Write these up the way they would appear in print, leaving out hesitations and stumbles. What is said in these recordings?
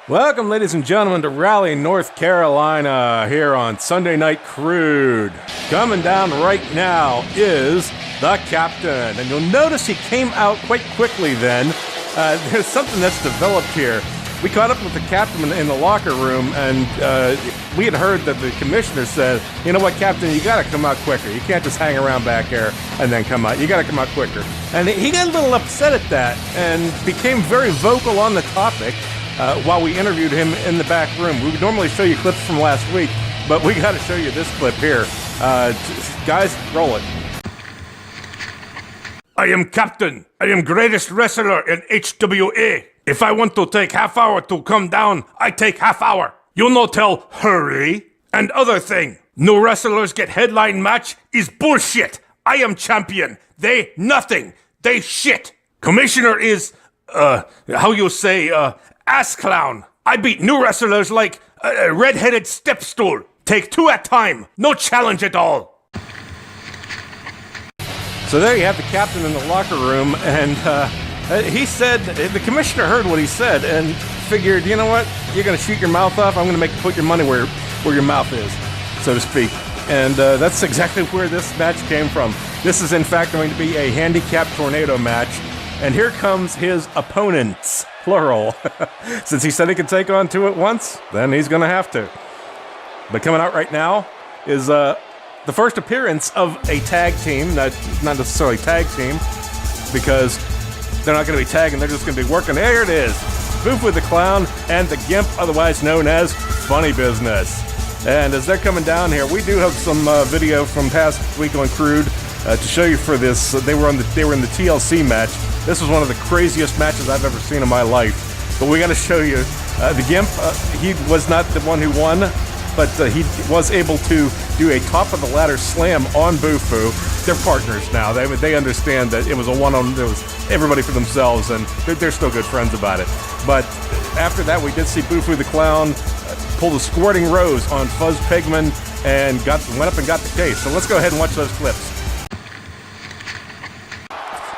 Welcome, ladies and gentlemen, to Raleigh, North Carolina, here on Sunday Night Crude. Coming down right now is the captain, and you'll notice he came out quite quickly then. There's something that's developed here. We caught up with the captain in the locker room, and we had heard that the commissioner said, you know what, Captain, you got to come out quicker. You can't just hang around back here and then come out. You got to come out quicker. And he got a little upset at that and became very vocal on the topic. While we interviewed him in the back room. We would normally show you clips from last week, but we got to show you this clip here. Guys, roll it. I am captain. I am greatest wrestler in HWA. If I want to take half hour to come down, I take half hour. You no tell hurry. And other thing, no wrestlers get headline match is bullshit. I am champion. They nothing. They shit. Commissioner is, how you say, ass clown. I beat new wrestlers like a red-headed step stool. Take two at time. No challenge at all. So there you have the captain in the locker room, and he said, the commissioner heard what he said and figured, you know what, you're going to shoot your mouth off, I'm going to make you put your money where your mouth is, so to speak. And that's exactly where this match came from. This is in fact going to be a handicap tornado match. And here comes his opponents, plural. Since he said he could take on two at once, then he's going to have to. But coming out right now is the first appearance of a tag team, not necessarily tag team, because they're not going to be tagging, they're just going to be working. There it is. Boof with the Clown and the Gimp, otherwise known as Funny Business. And as they're coming down here, we do have some video from past week on Crude to show you for this. They were in the TLC match. This was one of the craziest matches I've ever seen in my life. But we got to show you the Gimp. He was not the one who won, but he was able to do a top of the ladder slam on Bufu. They're partners now. They understand that it was a one-on. It was everybody for themselves, and they're still good friends about it. But after that, we did see Bufu the Clown pull the squirting rose on Fuzz Pigman and went up and got the case. So let's go ahead and watch those clips.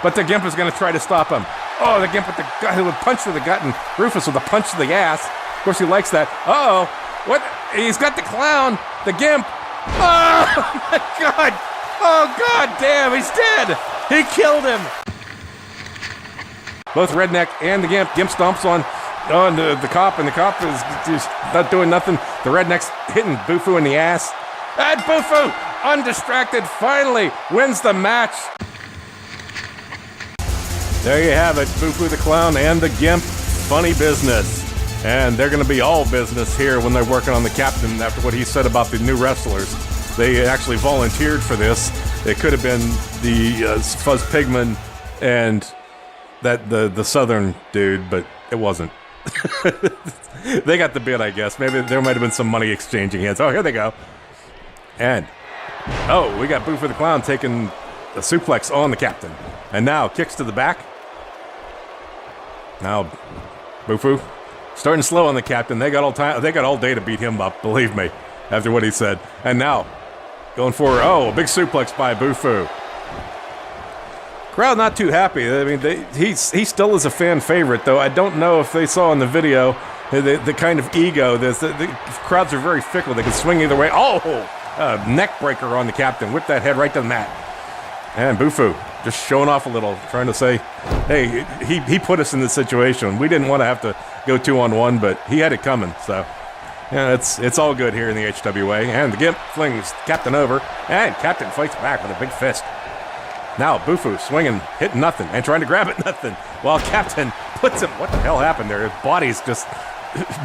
But the Gimp is going to try to stop him. Oh, the Gimp with the guy who would punch to the gut, and Rufus with a punch to the ass. Of course, he likes that. Uh-oh. What? He's got the Clown. The Gimp. Oh, my God. Oh, God damn. He's dead. He killed him. Both Redneck and the Gimp. Gimp stomps on the cop, and the cop is just not doing nothing. The Redneck's hitting Bufu in the ass. And Bufu, undistracted, finally wins the match. There you have it, Bufu the Clown and the Gimp, Funny Business. And they're going to be all business here when they're working on the captain after what he said about the new wrestlers. They actually volunteered for this. It could have been the Fuzz Pigman and the Southern dude, but it wasn't. They got the bid, I guess. Maybe there might have been some money exchanging hands. Oh, here they go. And, oh, we got Bufu the Clown taking a suplex on the captain. And now, kicks to the back. Now, Bufu starting slow on the captain. They got all day to beat him up, believe me, after what he said. And now, going for, a big suplex by Bufu. Crowd not too happy. I mean, he still is a fan favorite, though. I don't know if they saw in the video the kind of ego. The crowds are very fickle. They can swing either way. Oh, neck breaker on the captain. Whip that head right to the mat. And Bufu just showing off a little, trying to say, hey, he put us in this situation. We didn't want to have to go 2-on-1, but he had it coming. So, yeah, it's all good here in the HWA. And the Gimp flings Captain over, and Captain fights back with a big fist. Now Bufu swinging, hitting nothing, and trying to grab it nothing, while Captain puts him. What the hell happened there? His bodies just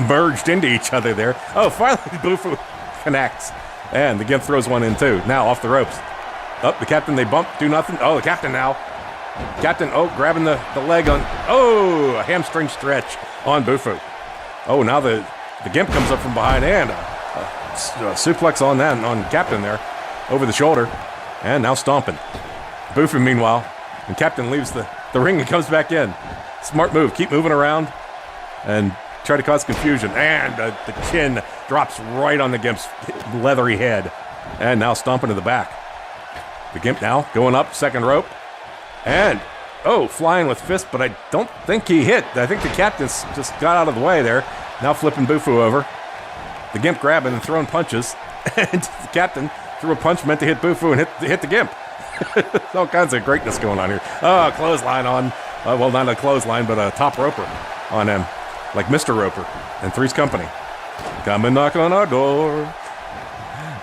merged into each other there. Oh, finally Bufu connects, and the Gimp throws one in too. Now off the ropes. Oh, the Captain, they bump, do nothing. Oh, the Captain now. Captain, grabbing the leg on. Oh, a hamstring stretch on Bufu. Oh, now the Gimp comes up from behind, and a suplex on Captain there, over the shoulder, and now stomping. Bufu, meanwhile, and Captain leaves the ring and comes back in. Smart move, keep moving around, and try to cause confusion. And the chin drops right on the Gimp's leathery head, and now stomping to the back. The Gimp now going up, second rope, and flying with fist, but I don't think he hit. I think the Captain just got out of the way there. Now flipping Bufu over. The Gimp grabbing and throwing punches. And the captain threw a punch meant to hit Bufu and hit the Gimp. All kinds of greatness going on here. Oh, clothesline on, well, not a clothesline, but a top roper on him. Like Mr. Roper and Three's Company. Come and knock on our door.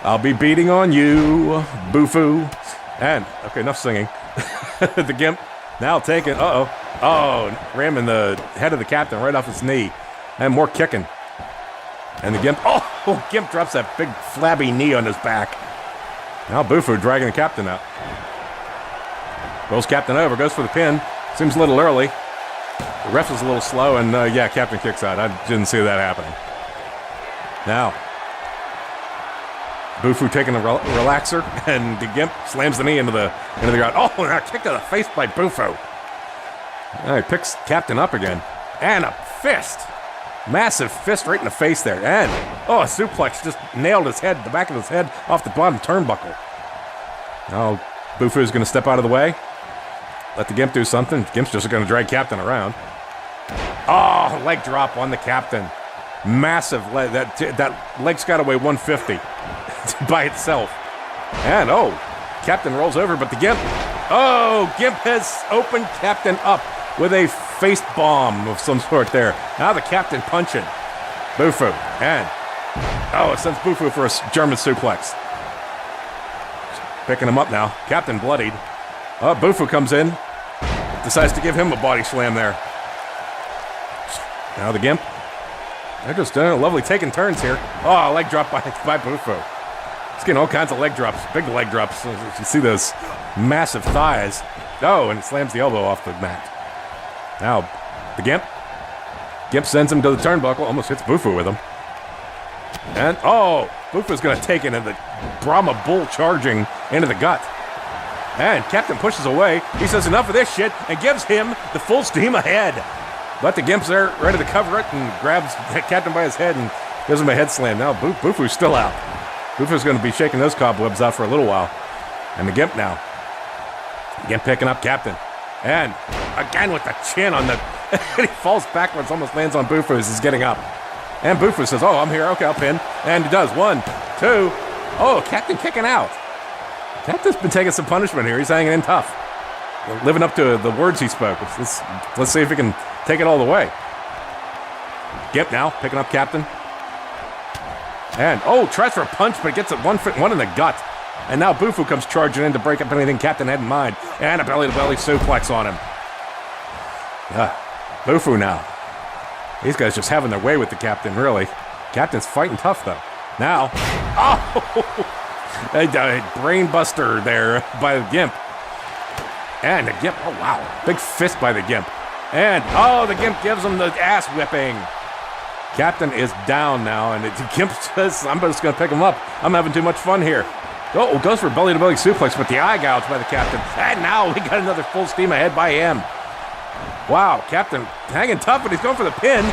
I'll be beating on you, Bufu. And, okay, enough singing. The Gimp now taking, ramming the head of the captain right off his knee. And more kicking. And the Gimp, Gimp drops that big flabby knee on his back. Now Bufu dragging the captain out. Rolls captain over, goes for the pin. Seems a little early. The ref is a little slow, and captain kicks out. I didn't see that happening. Now, Bufu taking a relaxer, and the Gimp slams the knee into the ground. Oh, and a kick to the face by Bufu. He picks captain up again. And a fist. Massive fist right in the face there. And, a suplex just nailed his head, the back of his head, off the bottom turnbuckle. Now, Bufu's going to step out of the way. Let the Gimp do something. Gimp's just going to drag captain around. Oh, leg drop on the captain. Massive leg. That leg's got to weigh 150 by itself. And, captain rolls over, but the Gimp. Oh, Gimp has opened captain up with a face bomb of some sort there. Now the captain punching Bufu. And, it sends Bufu for a German suplex. Picking him up now. Captain bloodied. Bufu comes in. Decides to give him a body slam there. Now the Gimp. They're just lovely taking turns here. Oh, leg drop by Bufu. He's getting all kinds of leg drops. Big leg drops. You see those massive thighs. And slams the elbow off the mat. Now, the Gimp. Gimp sends him to the turnbuckle. Almost hits Bufu with him. And, Bufu's going to take it, and the Brahma Bull charging into the gut. And Captain pushes away. He says enough of this shit and gives him the full steam ahead. But the Gimp's there ready to cover it and grabs Captain by his head and gives him a head slam. Now Bufu's still out. Bufu's going to be shaking those cobwebs out for a little while. And the Gimp now. Gimp picking up Captain. And again with the chin on the... he falls backwards, almost lands on Bufu as he's getting up. And Bufu says, I'm here. Okay, I'll pin. And he does. 1, 2. Captain kicking out. Captain's been taking some punishment here. He's hanging in tough. Living up to the words he spoke. Let's see if he can take it all the way. Gimp now, picking up Captain. And, tries for a punch, but gets it one in the gut. And now Bufu comes charging in to break up anything Captain had in mind. And a belly-to-belly suplex on him. Bufu now. These guys just having their way with the Captain, really. Captain's fighting tough, though. Now, a brain buster there by the Gimp. And the Gimp, wow. Big fist by the Gimp. And, the Gimp gives him the ass whipping. Captain is down now, and the Gimp says, I'm just going to pick him up. I'm having too much fun here. Goes for belly-to-belly suplex, but the eye gouge by the Captain. And now we got another full steam ahead by him. Wow, Captain hanging tough, but he's going for the pin.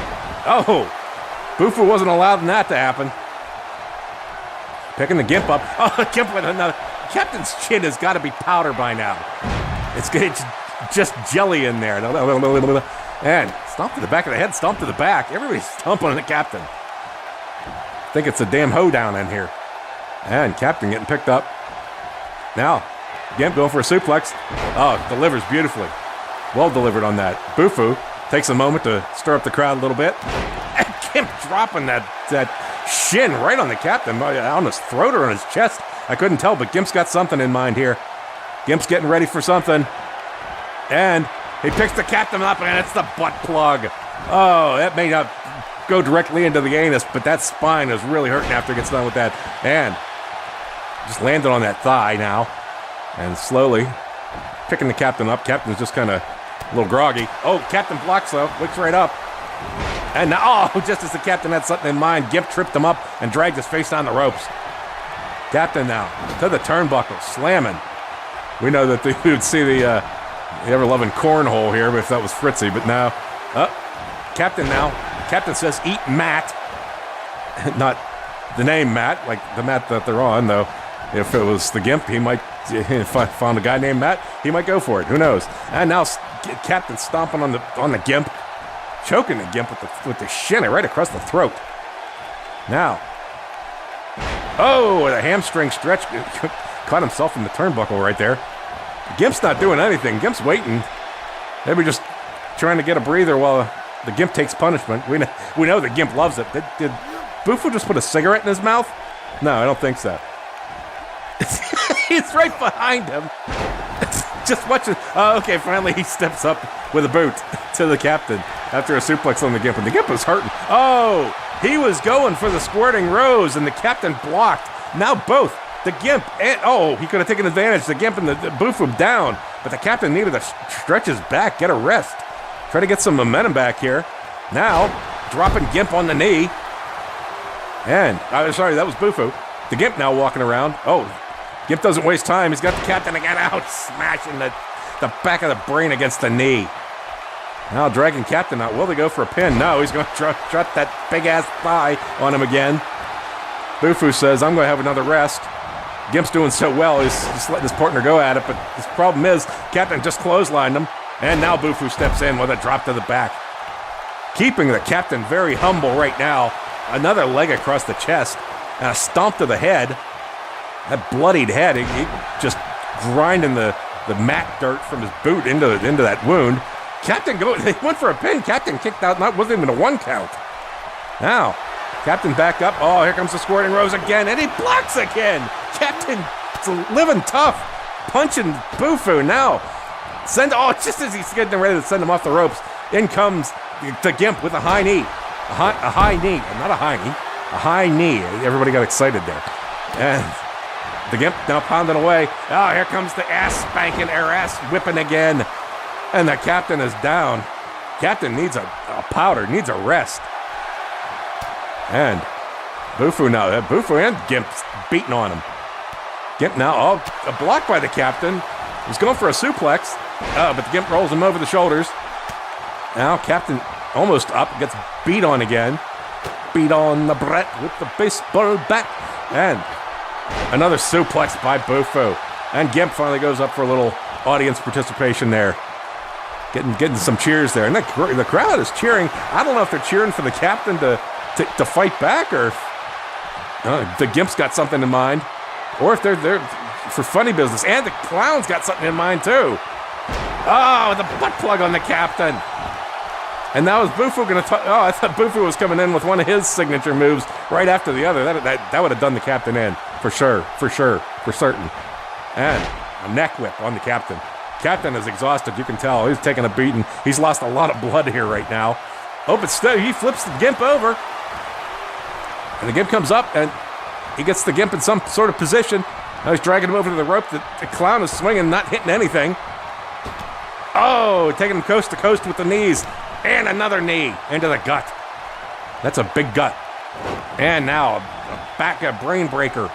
Bufu wasn't allowing that to happen. Picking the Gimp up. Gimp with another. Captain's chin has got to be powder by now. It's just jelly in there. And stomp to the back of the head, stomp to the back. Everybody's stomping on the Captain. I think it's a damn hoedown in here. And Captain getting picked up. Now, Gimp going for a suplex. Delivers beautifully. Well delivered on that. Bufu takes a moment to stir up the crowd a little bit. And Gimp dropping that shin right on the Captain, on his throat or on his chest. I couldn't tell, but Gimp's got something in mind here. Gimp's getting ready for something. And he picks the Captain up, and it's the butt plug. That may not go directly into the anus, but that spine is really hurting after he gets done with that. And just landed on that thigh now. And slowly picking the Captain up. Captain's just kind of a little groggy. Captain blocks, though. Wakes right up. And now, just as the Captain had something in mind, Gimp tripped him up and dragged his face down the ropes. Captain now to the turnbuckle, slamming. We know that you would see the ever-loving cornhole here if that was Fritzy, but now, Captain now. Captain says, eat Matt. Not the name Matt, like the mat that they're on, though. If it was the Gimp, he might, if I found a guy named Matt, he might go for it. Who knows? And now Captain stomping on the Gimp. choking the Gimp with the shin right across the throat. Now. Oh, the hamstring stretch. Caught himself in the turnbuckle right there. Gimp's not doing anything. Gimp's waiting. Maybe just trying to get a breather while the Gimp takes punishment. We know the Gimp loves it. Did Bufu just put a cigarette in his mouth? No, I don't think so. He's right behind him. Just watching. Oh, okay, finally he steps up with a boot to the captain after a suplex on the Gimp. And the Gimp was hurting. Oh, he was going for the squirting rose, and the captain blocked. Now both the Gimp and, oh, he could have taken advantage. The Gimp and the Bufu down, but the captain needed to stretch his back, get a rest. Try to get some momentum back here. Now, dropping Gimp on the knee. And, sorry, that was Bufu. The Gimp now walking around. Oh, Gimp doesn't waste time. He's got the captain again out, smashing the back of the brain against the knee. Now dragging captain out. Will they go for a pin? No, he's going to trot that big-ass thigh on him again. Bufu says, I'm going to have another rest. Gimp's doing so well, he's just letting his partner go at it, but his problem is, captain just clotheslined him, and now Bufu steps in with a drop to the back. Keeping the captain very humble right now. Another leg across the chest, and a stomp to the head. That bloodied head, he just grinding the mat dirt from his boot into that wound. Captain they went for a pin. Captain kicked out, wasn't even a 1 count. Now, captain back up. Oh, here comes the squirting rose again, and he blocks again. Captain living tough, punching Bufu now. Just as he's getting ready to send him off the ropes, in comes the Gimp with a high knee. A high knee, not a high knee, a high knee. Everybody got excited there. And the Gimp now pounding away. Oh, here comes the ass spanking, or ass whipping again. And the captain is down. Captain needs a powder, needs a rest. And Bufu now, Bufu and Gimp's beating on him. Gimp now, a block by the captain. He's going for a suplex, but the Gimp rolls him over the shoulders. Now captain almost up, gets beat on again. Beat on the Brett with the baseball bat. And another suplex by Bufu. And Gimp finally goes up for a little audience participation there. Getting some cheers there. And the crowd is cheering. I don't know if they're cheering for the captain to fight back, or if the Gimp's got something in mind, or if they're for funny business. And the clown's got something in mind too. Oh, the butt plug on the captain. And now is Bufu going to... I thought Bufu was coming in with one of his signature moves right after the other. That would have done the captain in, for sure, for certain. And a neck whip on the captain. Captain is exhausted, you can tell. He's taking a beating. He's lost a lot of blood here right now. Oh, but still, he flips the Gimp over. And the Gimp comes up, and he gets the Gimp in some sort of position. Now he's dragging him over to the rope. The clown is swinging, not hitting anything. Oh, taking him coast to coast with the knees. And another knee into the gut. That's a big gut. And now a back brain breaker.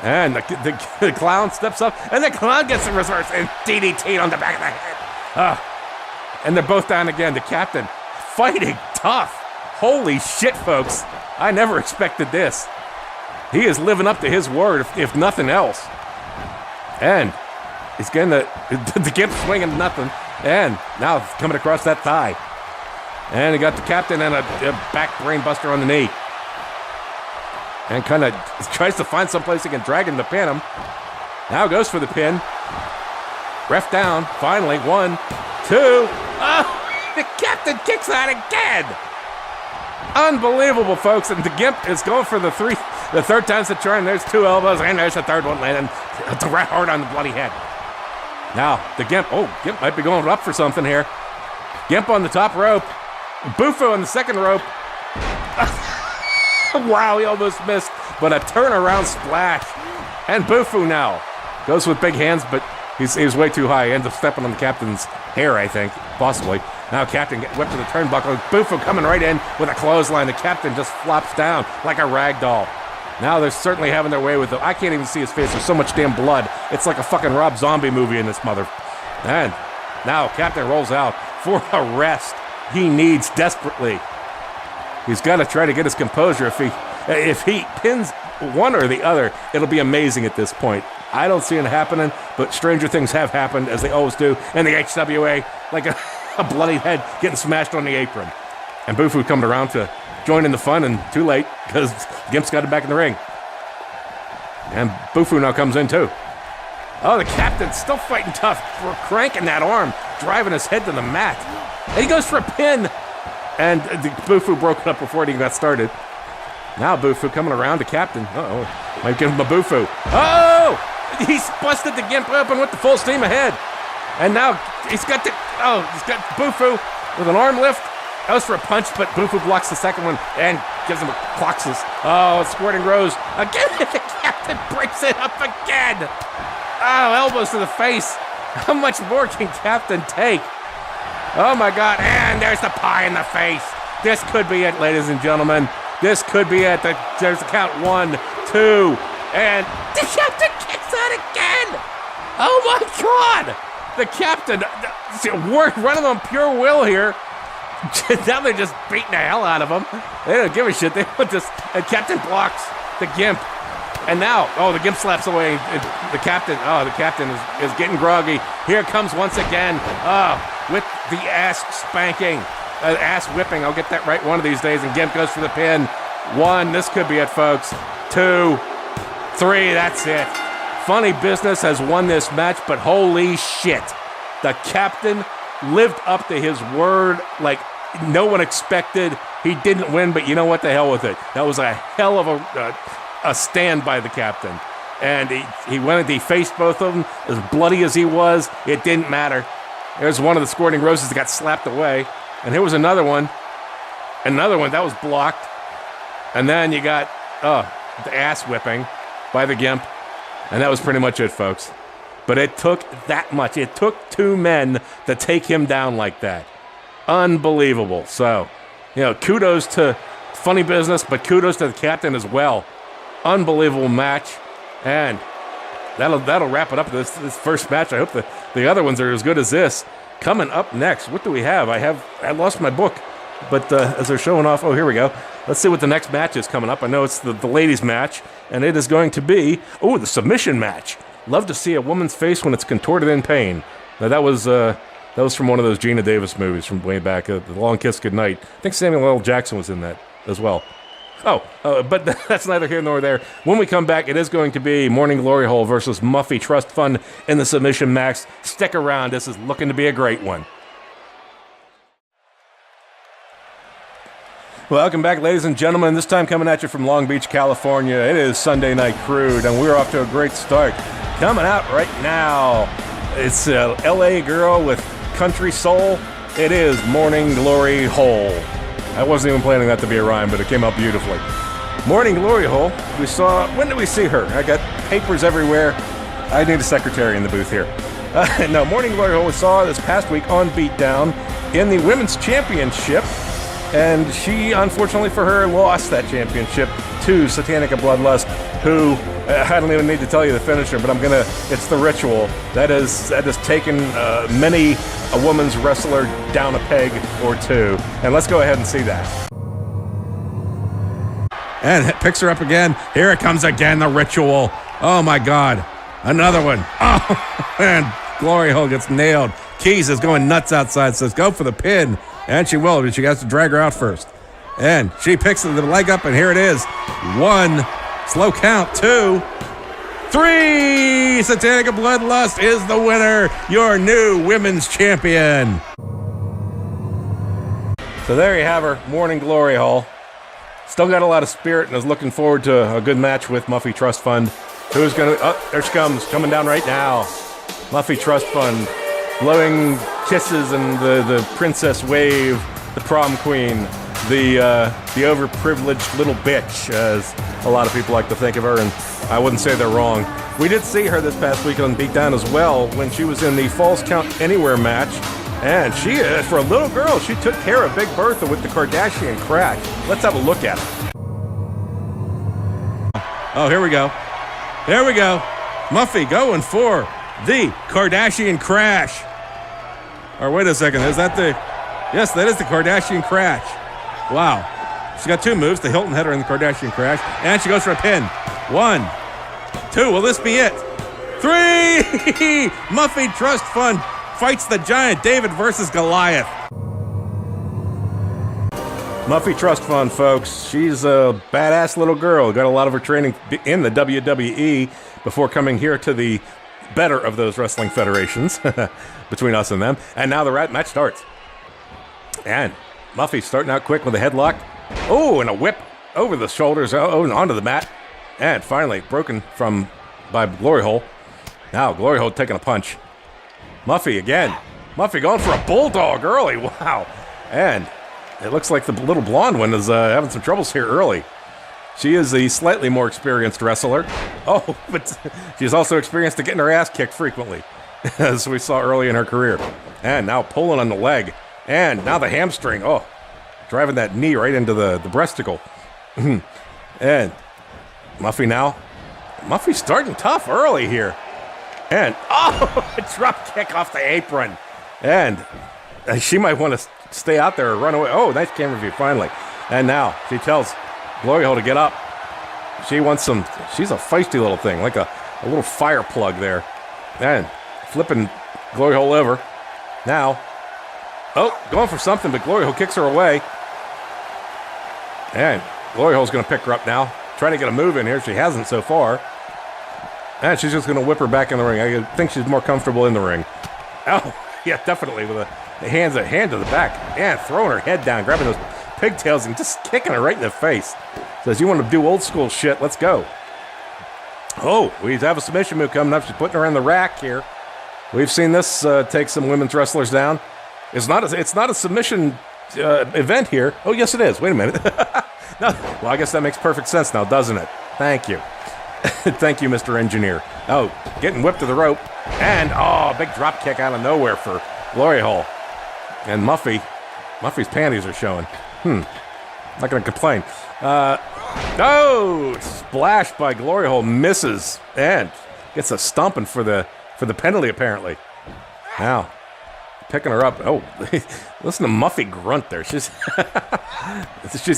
And the clown steps up, and the clown gets the reverse and DDT'd on the back of the head. And they're both down again. The captain fighting tough. Holy shit, folks. I never expected this. He is living up to his word, if nothing else. And he's getting the Gimp swinging nothing. And now coming across that thigh. And he got the captain and a back brain buster on the knee. And kind of tries to find someplace he can drag him to pin him. Now goes for the pin. Ref down. Finally, 1, 2. Oh, the captain kicks out again. Unbelievable, folks. And the Gimp is going for the third time's the charm. There's 2 elbows, and there's the third one landing hard on the bloody head. Now, the Gimp. Oh, Gimp might be going up for something here. Gimp on the top rope. Bufu on the second rope. Wow, he almost missed. But a turnaround splash. And Bufu now goes with big hands, but he's way too high. He ends up stepping on the captain's hair, I think. Possibly. Now captain gets whipped to the turnbuckle. Bufu coming right in with a clothesline. The captain just flops down like a rag doll. Now they're certainly having their way with it. I can't even see his face. There's so much damn blood. It's like a fucking Rob Zombie movie in this mother. And now captain rolls out for a rest. He needs desperately. He's got to try to get his composure. If he pins one or the other, it'll be amazing at this point. I don't see it happening, but stranger things have happened, as they always do. And the HWA, like a bloody head getting smashed on the apron. And Bufu coming around to join in the fun, and too late because Gimp's got him back in the ring. And Bufu now comes in too. Oh, the captain's still fighting tough. We're cranking that arm, driving his head to the mat. And he goes for a pin. And Bufu broke it up before it even got started. Now Bufu coming around to captain. Uh-oh. Might give him a Bufu. Oh! He's busted the Gimp open with the full steam ahead. And now he's got Bufu with an arm lift. Goes for a punch, but Bufu blocks the second one and gives him a cloxes. Oh, Squirting Rose. Again, the captain breaks it up again. Oh, elbows to the face. How much more can Captain take? Oh, my God. And there's the pie in the face. This could be it, ladies and gentlemen. This could be it. There's the count. 1, 2, and the Captain kicks out again. Oh, my God. The Captain running on pure will here. Now they're just beating the hell out of him. They don't give a shit. They want this. And Captain blocks the Gimp. And now, the Gimp slaps away the Captain. Oh, the Captain is getting groggy. Here comes once again. With the ass spanking. Ass whipping. I'll get that right one of these days. And Gimp goes for the pin. 1. This could be it, folks. 2, 3. That's it. Funny Business has won this match, but holy shit. The Captain lived up to his word like no one expected. He didn't win, but you know what? The hell with it. That was a hell of a stand by the Captain. And he faced both of them. As bloody as he was, it didn't matter. There's one of the Squirting Roses that got slapped away. And here was another one. Another one that was blocked. And then you got the ass whipping by the Gimp. And that was pretty much it, folks. But it took that much. It took 2 men to take him down like that. Unbelievable. So, kudos to Funny Business, but kudos to the Captain as well. Unbelievable match. And that'll wrap it up this first match. I hope the other ones are as good as this. Coming up next, what do we have? I lost my book, but as they're showing off, here we go. Let's see what the next match is coming up. I know it's the ladies' match, and it is going to be, the submission match. Love to see a woman's face when it's contorted in pain. Now, that was from one of those Gina Davis movies from way back, The Long Kiss Goodnight. I think Samuel L. Jackson was in that as well. But that's neither here nor there. When we come back, it is going to be Morning Glory Hole versus Muffy Trust Fund in the submission match. Stick around. This is looking to be a great one. Welcome back, ladies and gentlemen. This time coming at you from Long Beach, California. It is Sunday Night Crude, and we're off to a great start. Coming out right now, it's a L.A. girl with country soul. It is Morning Glory Hole. I wasn't even planning that to be a rhyme, but it came out beautifully. Morning Glory Hole, when did we see her? I got papers everywhere. I need a secretary in the booth here. No, Morning Glory Hole we saw this past week on Beatdown in the Women's Championship. And she, unfortunately for her, lost that championship to Satanica Bloodlust, who, I don't even need to tell you the finisher, but it's the ritual. That has taken many a woman's wrestler down a peg or two. And let's go ahead and see that. And it picks her up again. Here it comes again, the ritual. Oh my God. Another one. Oh, and Glory Hole gets nailed. Keys is going nuts outside, says go for the pin. And she will, but she has to drag her out first. And she picks the leg up, and here it is. 1, slow count, 2, 3. Satanica Bloodlust is the winner, your new women's champion. So there you have her, Morning Glory Hole. Still got a lot of spirit and is looking forward to a good match with Muffy Trust Fund. Who's going to... Oh, there she comes, coming down right now. Muffy Trust Fund. Blowing kisses and the princess wave, the prom queen, the overprivileged little bitch, as a lot of people like to think of her, and I wouldn't say they're wrong. We did see her this past week on Beatdown as well when she was in the Falls Count Anywhere match, and she, for a little girl, she took care of Big Bertha with the Kardashian crash. Let's have a look at it. Oh, here we go. There we go. Muffy going for the Kardashian crash. Or wait a second, is that the... Yes, that is the Kardashian crash. Wow. She's got 2 moves, the Hilton header and the Kardashian crash. And she goes for a pin. 1, 2, will this be it? 3! Muffy Trust Fund fights the giant David versus Goliath. Muffy Trust Fund, folks. She's a badass little girl. Got a lot of her training in the WWE before coming here to the better of those wrestling federations between us and them. And now the match starts. And Muffy starting out quick with a headlock. Oh, and a whip over the shoulders, and onto the mat. And finally broken by Glory Hole. Now Glory Hole taking a punch. Muffy again. Muffy going for a bulldog early. Wow. And it looks like the little blonde one is having some troubles here early. She is the slightly more experienced wrestler. Oh, but she's also experienced at getting her ass kicked frequently, as we saw early in her career. And now pulling on the leg. And now the hamstring. Oh, driving that knee right into the breasticle. And Muffy now. Muffy's starting tough early here. And, oh, a drop kick off the apron. And she might want to stay out there or run away. Oh, nice camera view, finally. And now she tells Glory Hole to get up. She wants some, she's a feisty little thing, like a little fire plug there. And flipping Glory Hole over. Now, oh, going for something, but Glory Hole kicks her away. And Glory Hole's going to pick her up now. Trying to get a move in here. She hasn't so far. And she's just going to whip her back in the ring. I think she's more comfortable in the ring. Oh, yeah, definitely with a hand to the back. And throwing her head down, grabbing those pigtails and just kicking her right in the face. Says, you want to do old school shit, let's go. Oh, we have a submission move coming up. She's putting her in the rack here. We've seen this take some women's wrestlers down. It's not a submission event here. Oh, yes, it is. Wait a minute. No, well, I guess that makes perfect sense now, doesn't it? Thank you. Thank you, Mr. Engineer. Oh, getting whipped to the rope. And, oh, big drop kick out of nowhere for Glory Hole. And Muffy's panties are showing. Not going to complain. Oh, splash by Glory Hole, misses. And gets a stomping for the penalty, apparently. Now, picking her up. Oh, listen to Muffy grunt there. She's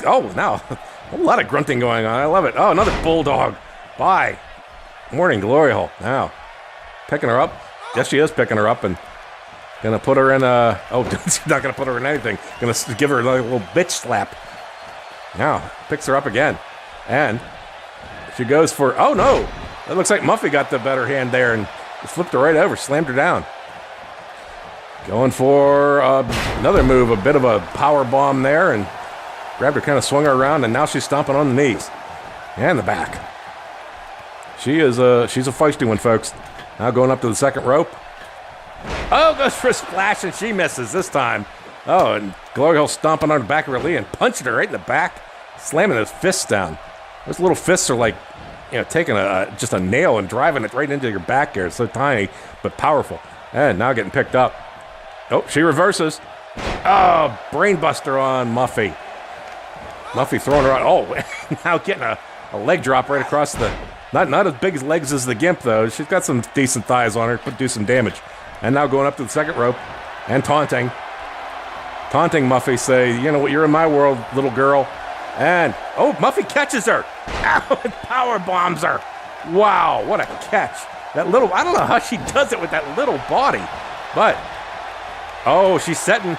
oh, now, a lot of grunting going on. I love it. Oh, another bulldog. Bye. Morning, Glory Hole. Now, picking her up. Yes, she is picking her up and gonna put her in a. Oh, she's not gonna put her in anything. Gonna give her like a little bitch slap. Now, picks her up again. And she goes for. Oh, no. It looks like Muffy got the better hand there and flipped her right over, slammed her down. Going for another move, a bit of a power bomb there, and grabbed her, kind of swung her around, and now she's stomping on the knees and the back. She's a feisty one, folks. Now going up to the second rope. Oh, goes for a splash, and she misses this time. Oh, and Glory Hole stomping on the back of her knee and punching her right in the back, slamming those fists down. Those little fists are like, taking just a nail and driving it right into your back there. It's so tiny, but powerful. And now getting picked up. Oh, she reverses. Oh, brainbuster on Muffy. Muffy throwing her out. Oh, now getting a leg drop right across the... Not as big as legs as the Gimp, though. She's got some decent thighs on her, but do some damage. And now going up to the second rope and taunting. Taunting Muffy, say, you know what, you're in my world, little girl. And, oh, Muffy catches her. Ow, and power bombs her. Wow, what a catch. That little, I don't know how she does it with that little body. But, oh, she's setting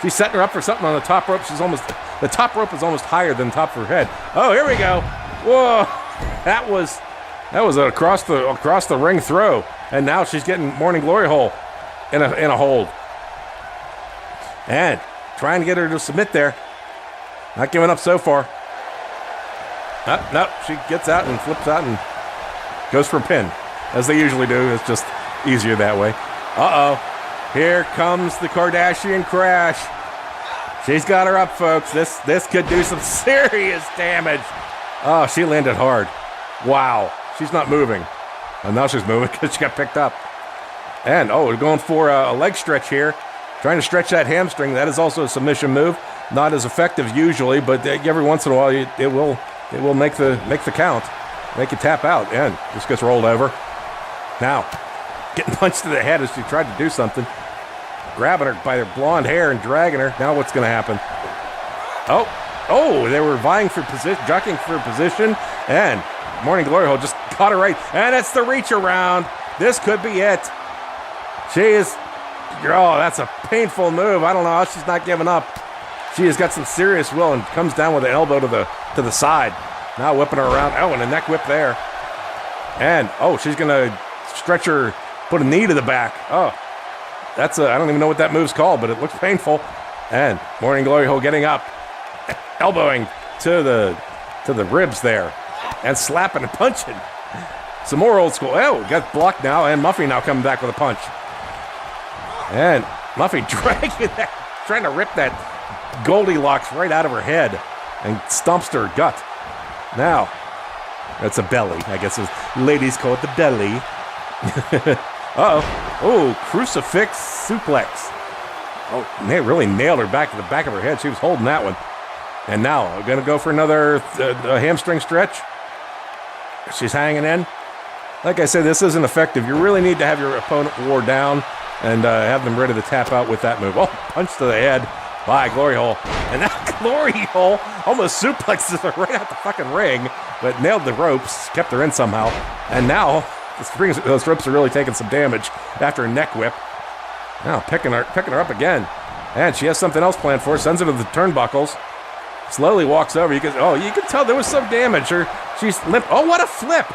her up for something on the top rope. The top rope is almost higher than the top of her head. Oh, here we go. Whoa, that was an across the ring throw. And now she's getting Morning Glory Hole in a hold. And trying to get her to submit there. Not giving up so far. No, she gets out and flips out and goes for a pin. As they usually do. It's just easier that way. Uh-oh. Here comes the Kardashian crash. She's got her up, folks. This could do some serious damage. Oh, she landed hard. Wow. She's not moving. And now she's moving because she got picked up. And, we're going for a leg stretch here. Trying to stretch that hamstring. That is also a submission move. Not as effective usually, but every once in a while it will make the count. Make you tap out. And just gets rolled over. Now, getting punched to the head as she tried to do something. Grabbing her by her blonde hair and dragging her. Now what's going to happen? Oh, they were vying for position, jockeying for position. And Morning Glory Hole just caught her right. And it's the reach around. This could be it. She is, that's a painful move. I don't know how she's not giving up. She has got some serious will and comes down with an elbow to the side. Now whipping her around. Oh, and a neck whip there. And, she's going to stretch her, put a knee to the back. Oh, I don't even know what that move's called, but it looks painful. And Morning Glory Hole getting up, elbowing to the ribs there, and slapping and punching. Some more old school. Oh, got blocked now, and Muffy now coming back with a punch. And Muffy dragging that, trying to rip that Goldilocks right out of her head and stomps to her gut. Now, that's a belly. I guess ladies call it the belly. Uh-oh. Oh, crucifix suplex. Oh, they really nailed her back to the back of her head. She was holding that one. And now, we're going to go for another hamstring stretch. She's hanging in. Like I said, this isn't effective. You really need to have your opponent wore down and have them ready to tap out with that move. Oh, punch to the head by Glory Hole. And that Glory Hole almost suplexes her right out the fucking ring, but nailed the ropes, kept her in somehow. And now, those ropes are really taking some damage after a neck whip. Now picking her up again. And she has something else planned for her. Sends her to the turnbuckles. Slowly walks over. You can tell there was some damage. She's limp. Oh, what a flip!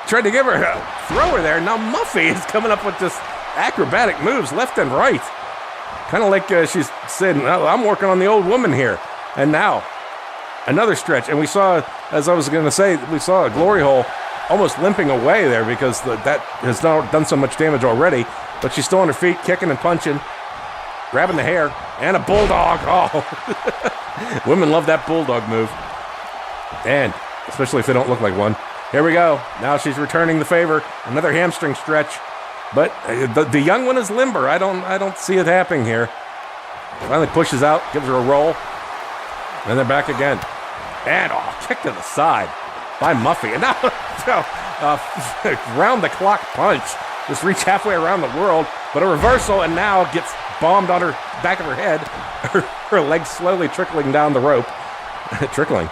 Tried to give her a thrower there. Now Muffy is coming up with just acrobatic moves left and right. Kind of like she's saying, I'm working on the old woman here. And now, another stretch. And we saw, as I was going to say, we saw a Glory Hole almost limping away there because that has done so much damage already. But she's still on her feet, kicking and punching, grabbing the hair, and a bulldog. Oh, women love that bulldog move. And especially if they don't look like one. Here we go. Now she's returning the favor. Another hamstring stretch. But the young one is limber. I don't see it happening here. Finally pushes out, gives her a roll. And they're back again. And kick to the side by Muffy. And now round-the-clock punch. Just reach halfway around the world. But a reversal, and now gets bombed on her back of her head. Her legs slowly trickling down the rope. Trickling.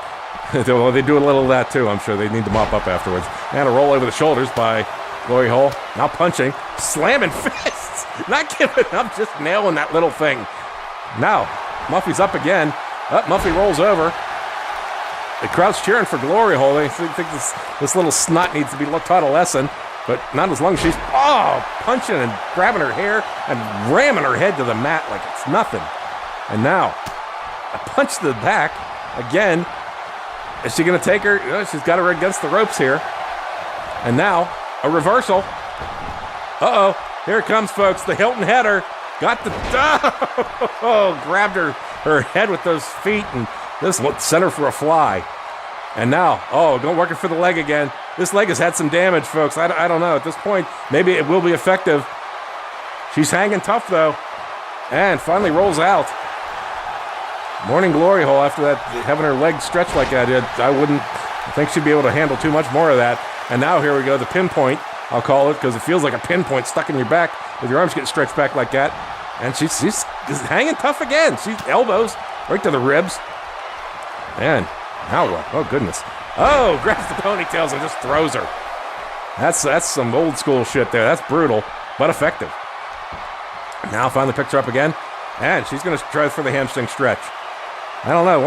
Well, they do a little of that too, I'm sure. They need to mop up afterwards. And a roll over the shoulders by Glory Hole. Now punching. Slamming fists. Not giving up, just nailing that little thing. Now, Muffy's up again. Muffy rolls over. The crowd's cheering for Glory Hole. They think this little snot needs to be taught a lesson. But not as long as she's punching and grabbing her hair and ramming her head to the mat like it's nothing. And now, a punch to the back. Again. Is she going to take her? She's got her against the ropes here. And now, a reversal. Uh-oh. Here it comes, folks. The Hilton header. Got the... grabbed her head with those feet and this sent her for a fly. And now, going working for the leg again. This leg has had some damage, folks. I don't know. At this point, maybe it will be effective. She's hanging tough, though. And finally rolls out. Morning Glory Hole, after that, having her leg stretched like that, I think she'd be able to handle too much more of that. And now here we go, the pinpoint, I'll call it, because it feels like a pinpoint stuck in your back with your arms getting stretched back like that. And she's hanging tough again. She's elbows right to the ribs. And now what? Oh, goodness. Oh, grabs the ponytails and just throws her. That's some old school shit there. That's brutal, but effective. Now finally picks her up again. And she's going to try for the hamstring stretch. I don't know.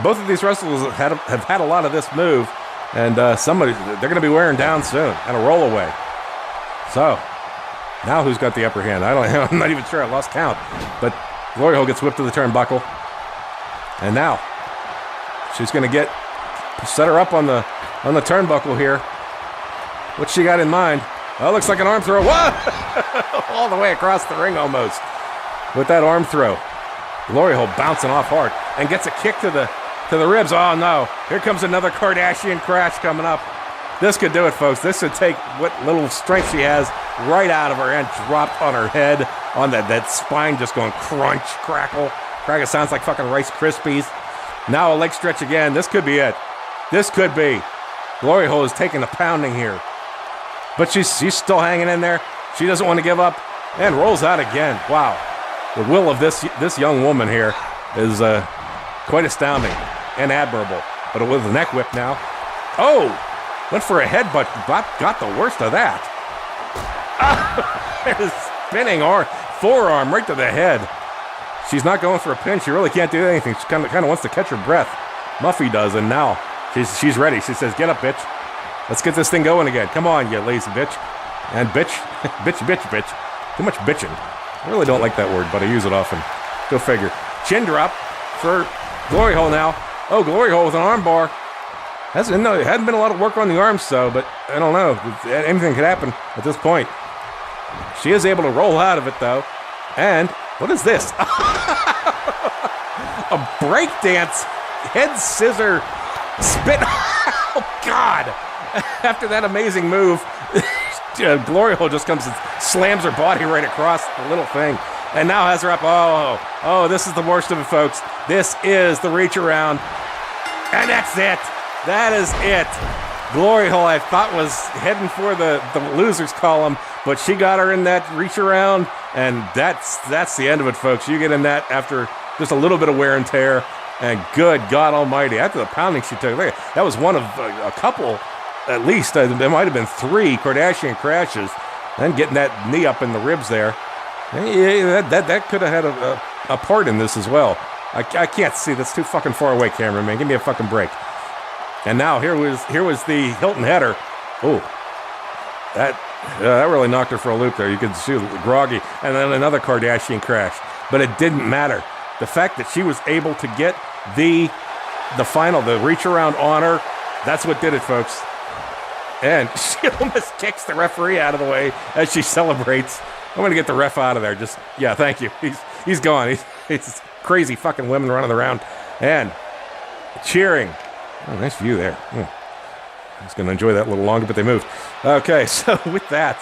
Both of these wrestlers have had a lot of this move, and they're going to be wearing down soon, and a roll away. So now who's got the upper hand? I'm not even sure. I lost count. But Glory Hole gets whipped to the turnbuckle, and now she's going to set her up on the turnbuckle here. What's she got in mind? Oh, looks like an arm throw. Whoa! All the way across the ring almost with that arm throw. Glory Hole bouncing off hard and gets a kick to the ribs. Oh, no. Here comes another Kardashian crash coming up. This could do it, folks. This would take what little strength she has right out of her and drop on her head, on that spine just going crunch, crackle. Crackle sounds like fucking Rice Krispies. Now a leg stretch again. This could be it. This could be. Glory Hole is taking a pounding here. But she's still hanging in there. She doesn't want to give up and rolls out again. Wow. The will of this young woman here is quite astounding and admirable. But with the neck whip now. Oh! Went for a headbutt. Got the worst of that. There's spinning forearm right to the head. she's not going for a pin. She really can't do anything. She kind of wants to catch her breath. Muffy does, and now she's ready. She says, "Get up, bitch. Let's get this thing going again. Come on, you lazy bitch." And bitch. Too much bitching. I really don't like that word, but I use it often. Go figure. Chin drop for Glory Hole now. Oh, Glory Hole with an arm bar. It hadn't been a lot of work on the arms, but I don't know. Anything could happen at this point. She is able to roll out of it, though. And what is this? A breakdance head scissor spin. Oh, God. After that amazing move, Glory Hole just comes and slams her body right across the little thing. And now has her up. Oh, this is the worst of it, folks. This is the reach around. And that's it. That is it. Glory Hole, I thought, was heading for the losers column, but she got her in that reach around, and that's the end of it, folks. You get in that after just a little bit of wear and tear, and good God Almighty, after the pounding she took, that was one of a couple, at least, there might have been 3 Kardashian crashes, and getting that knee up in the ribs there. Yeah, that could have had a part in this as well. I can't see. That's too fucking far away, cameraman. Give me a fucking break. And now here was the Hilton header. Oh, that really knocked her for a loop there. You could see groggy. And then another Kardashian crash. But it didn't matter. The fact that she was able to get the reach around on her, that's what did it, folks. And she almost kicks the referee out of the way as she celebrates. I'm going to get the ref out of there. Thank you. He's gone. He's crazy fucking women running around and cheering. Oh, nice view there. I was going to enjoy that a little longer, but they moved. Okay, so with that,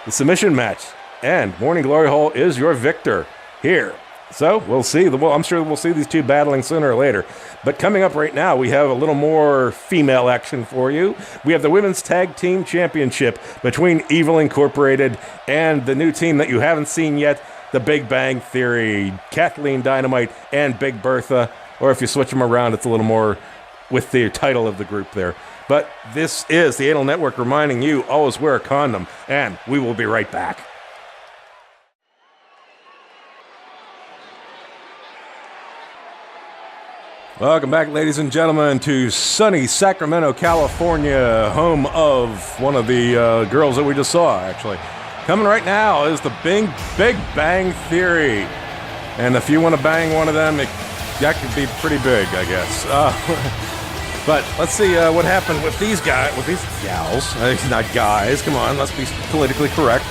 the submission match. And Morning Glory Hole is your victor here. So we'll see. I'm sure we'll see these two battling sooner or later. But coming up right now, we have a little more female action for you. We have the Women's Tag Team Championship between Evil Incorporated and the new team that you haven't seen yet, the Big Bang Theory, Kathleen Dynamite and Big Bertha. Or if you switch them around, it's a little more with the title of the group there. But this is the Anal Network reminding you, always wear a condom, and we will be right back. Welcome back, ladies and gentlemen, to sunny Sacramento, California, home of one of the girls that we just saw, actually. Coming right now is the Big Bang Theory. And if you want to bang one of them, that could be pretty big, I guess. But let's see what happened with these gals. Not guys, come on, let's be politically correct.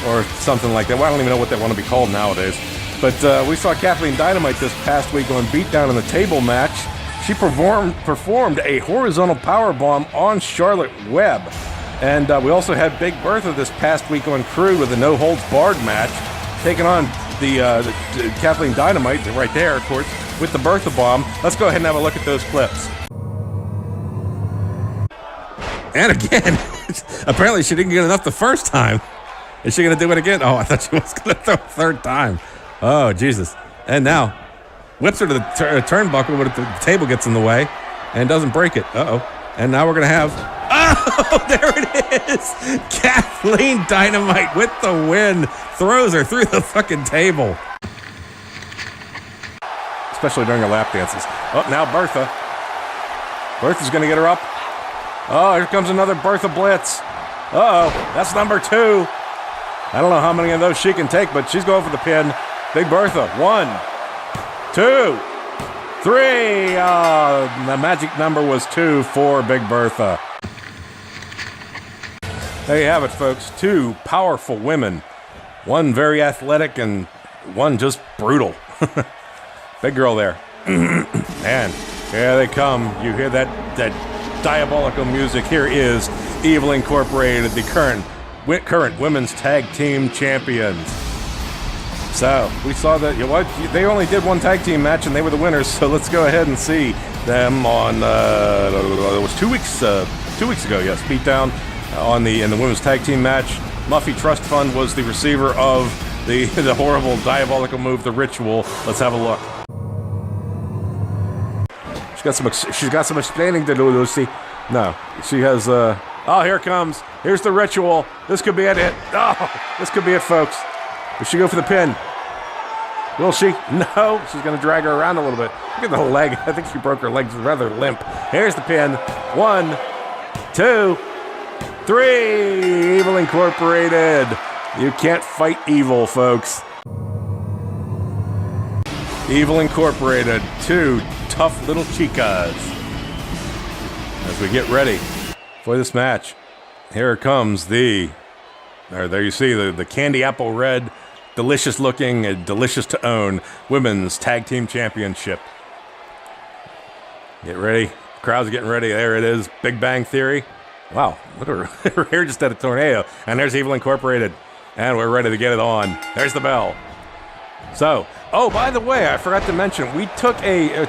Or something like that. Well, I don't even know what they want to be called nowadays. But we saw Kathleen Dynamite this past week on Beatdown in the Table match. She performed a horizontal powerbomb on Charlotte Webb. And we also had Big Bertha this past week on Crude with a no-holds-barred match, taking on the Kathleen Dynamite, right there, of course, with the Bertha bomb. Let's go ahead and have a look at those clips. And again, apparently she didn't get enough the first time. Is she going to do it again? Oh, I thought she was going to throw a third time. Oh, Jesus. And now, whips her to the turnbuckle, but the table gets in the way and doesn't break it. Uh-oh. And now we're going to have... Oh, there it is! Kathleen Dynamite with the win. Throws her through the fucking table. Especially during her lap dances. Oh, now Bertha. Bertha's going to get her up. Oh, here comes another Bertha Blitz. Uh-oh, that's number 2. I don't know how many of those she can take, but she's going for the pin. Big Bertha, 1, 2, 3. The magic number was 2 for Big Bertha. There you have it, folks. 2 powerful women. One very athletic and one just brutal. Big girl there. And here they come. You hear that diabolical music. Here is Evil Incorporated, the current Women's Tag Team Champions. So, we saw that, they only did one tag team match and they were the winners, so let's go ahead and see them on, it was 2 weeks ago, yes, Beatdown in the Women's Tag Team match. Muffy Trust Fund was the receiver of the horrible, diabolical move, the Ritual. Let's have a look. She's got some explaining to do, Lucy. No, she has, oh, here it comes. Here's the Ritual. This could be it. Oh, this could be it, folks. Does she go for the pin? Will she? No. She's going to drag her around a little bit. Look at the leg. I think she broke her legs rather limp. Here's the pin. 1, 2, 3. Evil Incorporated. You can't fight evil, folks. Evil Incorporated. 2 tough little chicas. As we get ready for this match, here comes there you see the candy apple red, delicious looking and delicious to own women's tag team championship. Get ready. Crowd's getting ready. There it is. Big Bang Theory. Wow, look at her. Her hair just had a tornado. And there's Evil Incorporated. And we're ready to get it on. There's the bell. So, oh, by the way, I forgot to mention, we took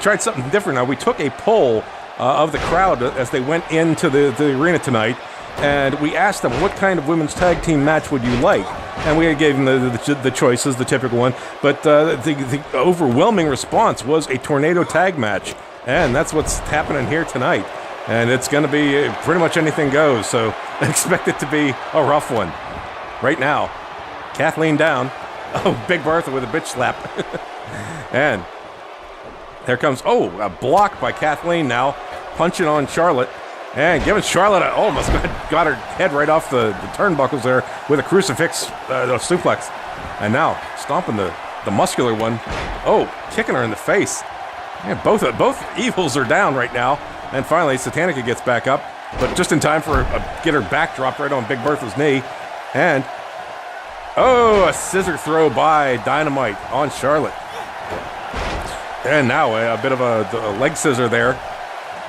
tried something different now. We took a poll of the crowd as they went into the arena tonight. And we asked them, what kind of women's tag team match would you like? And we gave them the choices, the typical one. But the overwhelming response was a tornado tag match. And that's what's happening here tonight. And it's going to be pretty much anything goes. So expect it to be a rough one. Right now, Kathleen down. Oh, Big Bertha with a bitch slap. And there comes, a block by Kathleen now. Punching on Charlotte. And giving Charlotte almost got her head right off the turnbuckles there with a crucifix suplex. And now stomping the muscular one. Oh, kicking her in the face. Man, both evils are down right now. And finally, Satanica gets back up. But just in time for get her back dropped right on Big Bertha's knee. And, a scissor throw by Dynamite on Charlotte. And now a bit of a leg scissor there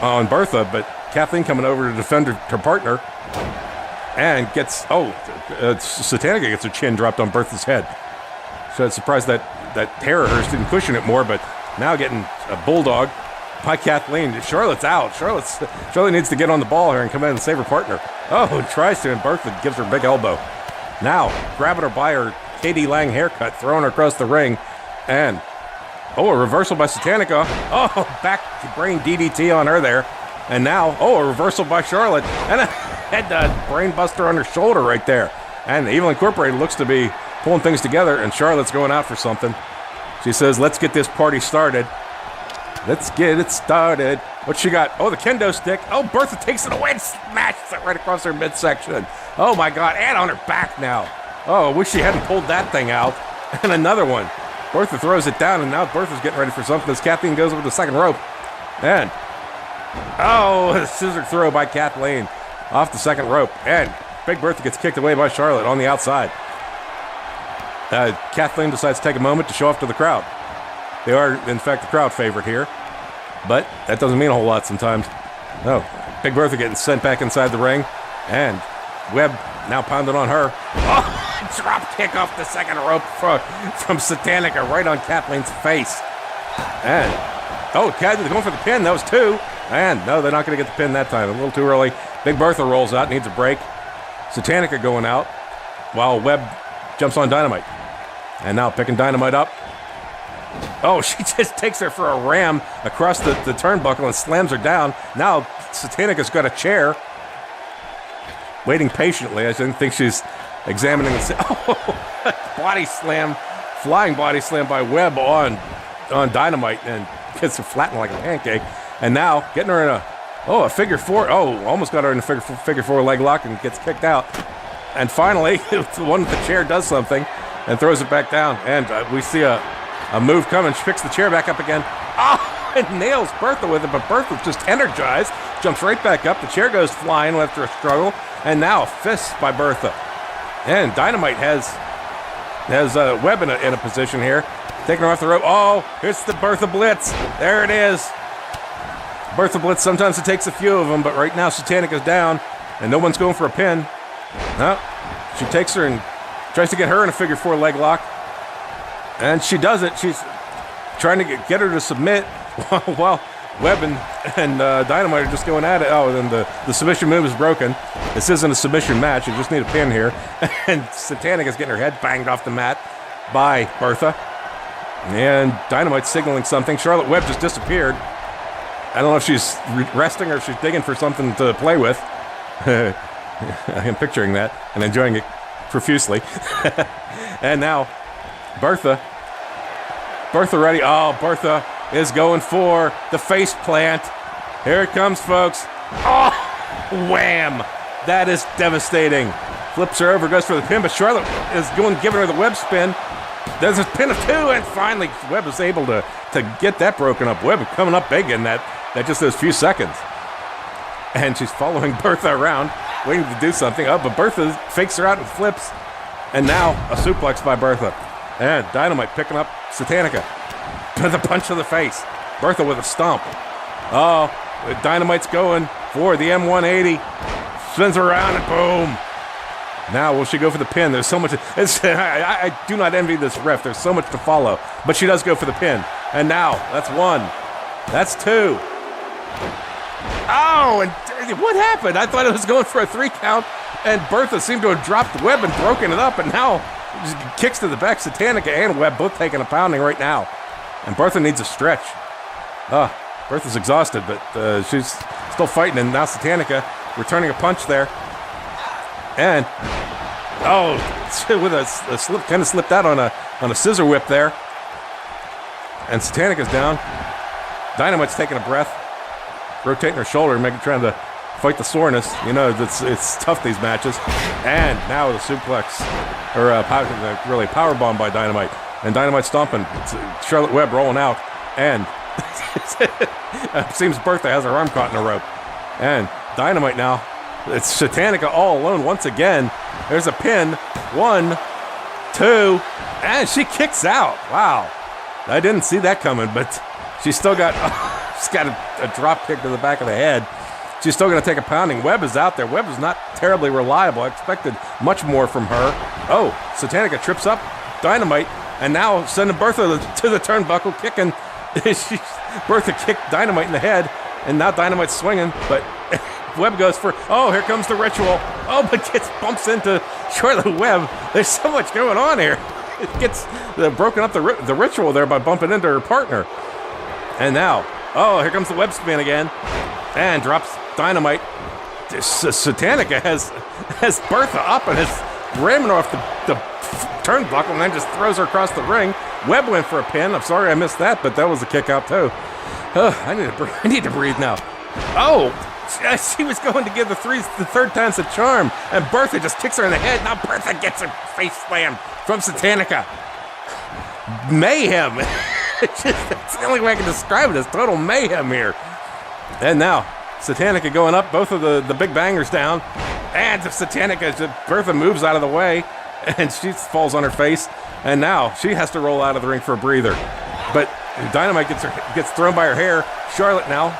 on Bertha, but Kathleen coming over to defend her partner and gets, Satanica gets her chin dropped on Bertha's head. So it's surprised that hair of hers didn't cushion it more, but now getting a bulldog by Kathleen. Charlotte's out. Charlotte needs to get on the ball here and come in and save her partner. Oh, tries to, and Bertha gives her a big elbow. Now, grabbing her by her Katie Lang haircut, throwing her across the ring, and, a reversal by Satanica. Oh, back to brain DDT on her there. And now, a reversal by Charlotte, and a head brain buster on her shoulder right there. And the Evil Incorporated looks to be pulling things together, and Charlotte's going out for something. She says, let's get this party started. Let's get it started. What she got? Oh, the kendo stick. Oh, Bertha takes it away and smashes it right across her midsection. Oh, my God. And on her back now. Oh, I wish she hadn't pulled that thing out. And another one. Bertha throws it down, and now Bertha's getting ready for something as Kathleen goes over the second rope. And, a scissor throw by Kathleen off the second rope. And Big Bertha gets kicked away by Charlotte on the outside. Kathleen decides to take a moment to show off to the crowd. They are, in fact, the crowd favorite here. But that doesn't mean a whole lot sometimes. No. Big Bertha getting sent back inside the ring. And Webb now pounded on her. Oh, drop kick off the second rope from Satanica right on Kathleen's face. And, Kathleen going for the pin. That was 2. And, no, they're not going to get the pin that time. A little too early. Big Bertha rolls out, needs a break. Satanica going out while Webb jumps on Dynamite. And now picking Dynamite up. Oh, she just takes her for a ram across the turnbuckle and slams her down. Now Satanica's got a chair. Waiting patiently. I think she's examining the body slam, flying body slam by Webb on Dynamite and gets her flattened like a pancake. And now getting her in a figure 4. Oh, almost got her in a figure 4 leg lock and gets kicked out. And finally, the one with the chair does something and throws it back down. And we see a move coming. She picks the chair back up again. Oh, and nails Bertha with it, but Bertha's just energized. Jumps right back up. The chair goes flying after a struggle. And now a fist by Bertha. And Dynamite has Webb in a position here. Taking her off the rope. Oh, here's the Bertha Blitz. There it is. Bertha Blitz, sometimes it takes a few of them, but right now Satanica's down, and no one's going for a pin. No, she takes her and tries to get her in a figure 4 leg lock. And she does it. She's trying to get her to submit while Webb and Dynamite are just going at it. Oh, and the submission move is broken. This isn't a submission match. You just need a pin here. And Satanica's getting her head banged off the mat by Bertha. And Dynamite signaling something. Charlotte Webb just disappeared. I don't know if she's resting or if she's digging for something to play with. I am picturing that and enjoying it profusely. And now Bertha Bertha ready. Oh, Bertha is going for the face plant. Here it comes, folks. Oh, wham. That is devastating. Flips her over, goes for the pin, but Charlotte is giving her the web spin. There's a pin of 2, and finally Webb is able to get that broken up. Webb coming up big in that just those few seconds. And she's following Bertha around, waiting to do something. Oh, but Bertha fakes her out and flips. And now a suplex by Bertha. And Dynamite picking up Satanica with a punch to the face. Bertha with a stomp. Oh, Dynamite's going for the M180. Spins around and boom. Now will she go for the pin? There's so much. I do not envy this ref. There's so much to follow. But she does go for the pin. And now, that's 1. That's 2. Oh, and what happened? I thought it was going for a 3 count. And Bertha seemed to have dropped Webb and broken it up. And now just kicks to the back. Satanica and Webb both taking a pounding right now. And Bertha needs a stretch. Bertha's exhausted, but she's still fighting. And now Satanica returning a punch there. And with a slip, kind of slipped out on a scissor whip there. And Satanica's down. Dynamite's taking a breath, rotating her shoulder, trying to fight the soreness. You know, it's tough, these matches. And now the suplex, or really power bomb by Dynamite. And Dynamite stomping. Charlotte Webb rolling out. And it seems Bertha has her arm caught in a rope. And Dynamite now. It's Satanica all alone once again. There's a pin. 1, 2, and she kicks out. Wow. I didn't see that coming, but she's still got a drop kick to the back of the head. She's still going to take a pounding. Webb is out there. Webb is not terribly reliable. I expected much more from her. Oh, Satanica trips up Dynamite, and now sending Bertha to the turnbuckle, kicking. Bertha kicked Dynamite in the head, and now Dynamite's swinging, but Webb goes for, here comes the ritual. Oh, but bumps into Charlotte Webb. There's so much going on here. It gets broken up the ritual there by bumping into her partner. And now, here comes the web spin again. And drops Dynamite. Satanica has Bertha up and is ramming her off the turnbuckle and then just throws her across the ring. Webb went for a pin. I'm sorry I missed that, but that was a kick out too. I need to breathe now. She was going to give the third time's a charm, and Bertha just kicks her in the head. Now Bertha gets her face slammed from Satanica. Mayhem. That's the only way I can describe it, is total mayhem here. And now, Satanica going up, both of the big bangers down, and Bertha moves out of the way, and she falls on her face, and now she has to roll out of the ring for a breather. But Dynamite gets thrown by her hair. Charlotte now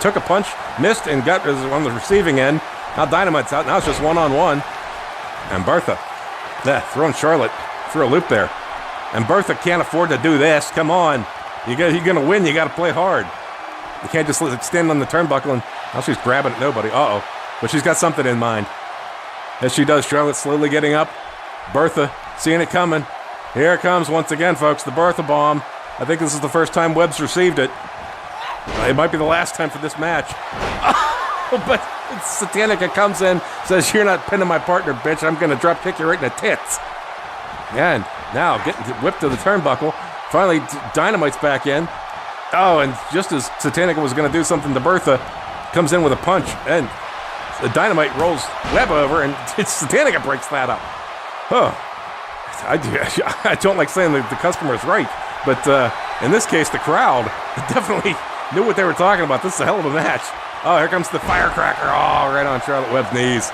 took a punch, missed, and got on the receiving end. Now Dynamite's out. Now it's just one-on-one. And Bertha, throwing Charlotte through a loop there. And Bertha can't afford to do this. Come on. You're going to win. You got to play hard. You can't just stand on the turnbuckle and now she's grabbing at nobody. But she's got something in mind. As she does, Charlotte slowly getting up. Bertha seeing it coming. Here it comes once again, folks. The Bertha bomb. I think this is the first time Webb's received it. It might be the last time for this match. But Satanica comes in, says, "You're not pinning my partner, bitch. I'm going to drop kick you right in the tits." And now getting whipped to the turnbuckle. Finally, Dynamite's back in. And just as Satanica was going to do something to Bertha, comes in with a punch, and the Dynamite rolls Webb over, and Satanica breaks that up. I don't like saying that the customer is right, but in this case, the crowd definitely knew what they were talking about. This is a hell of a match. Here comes the firecracker. Right on Charlotte Webb's knees.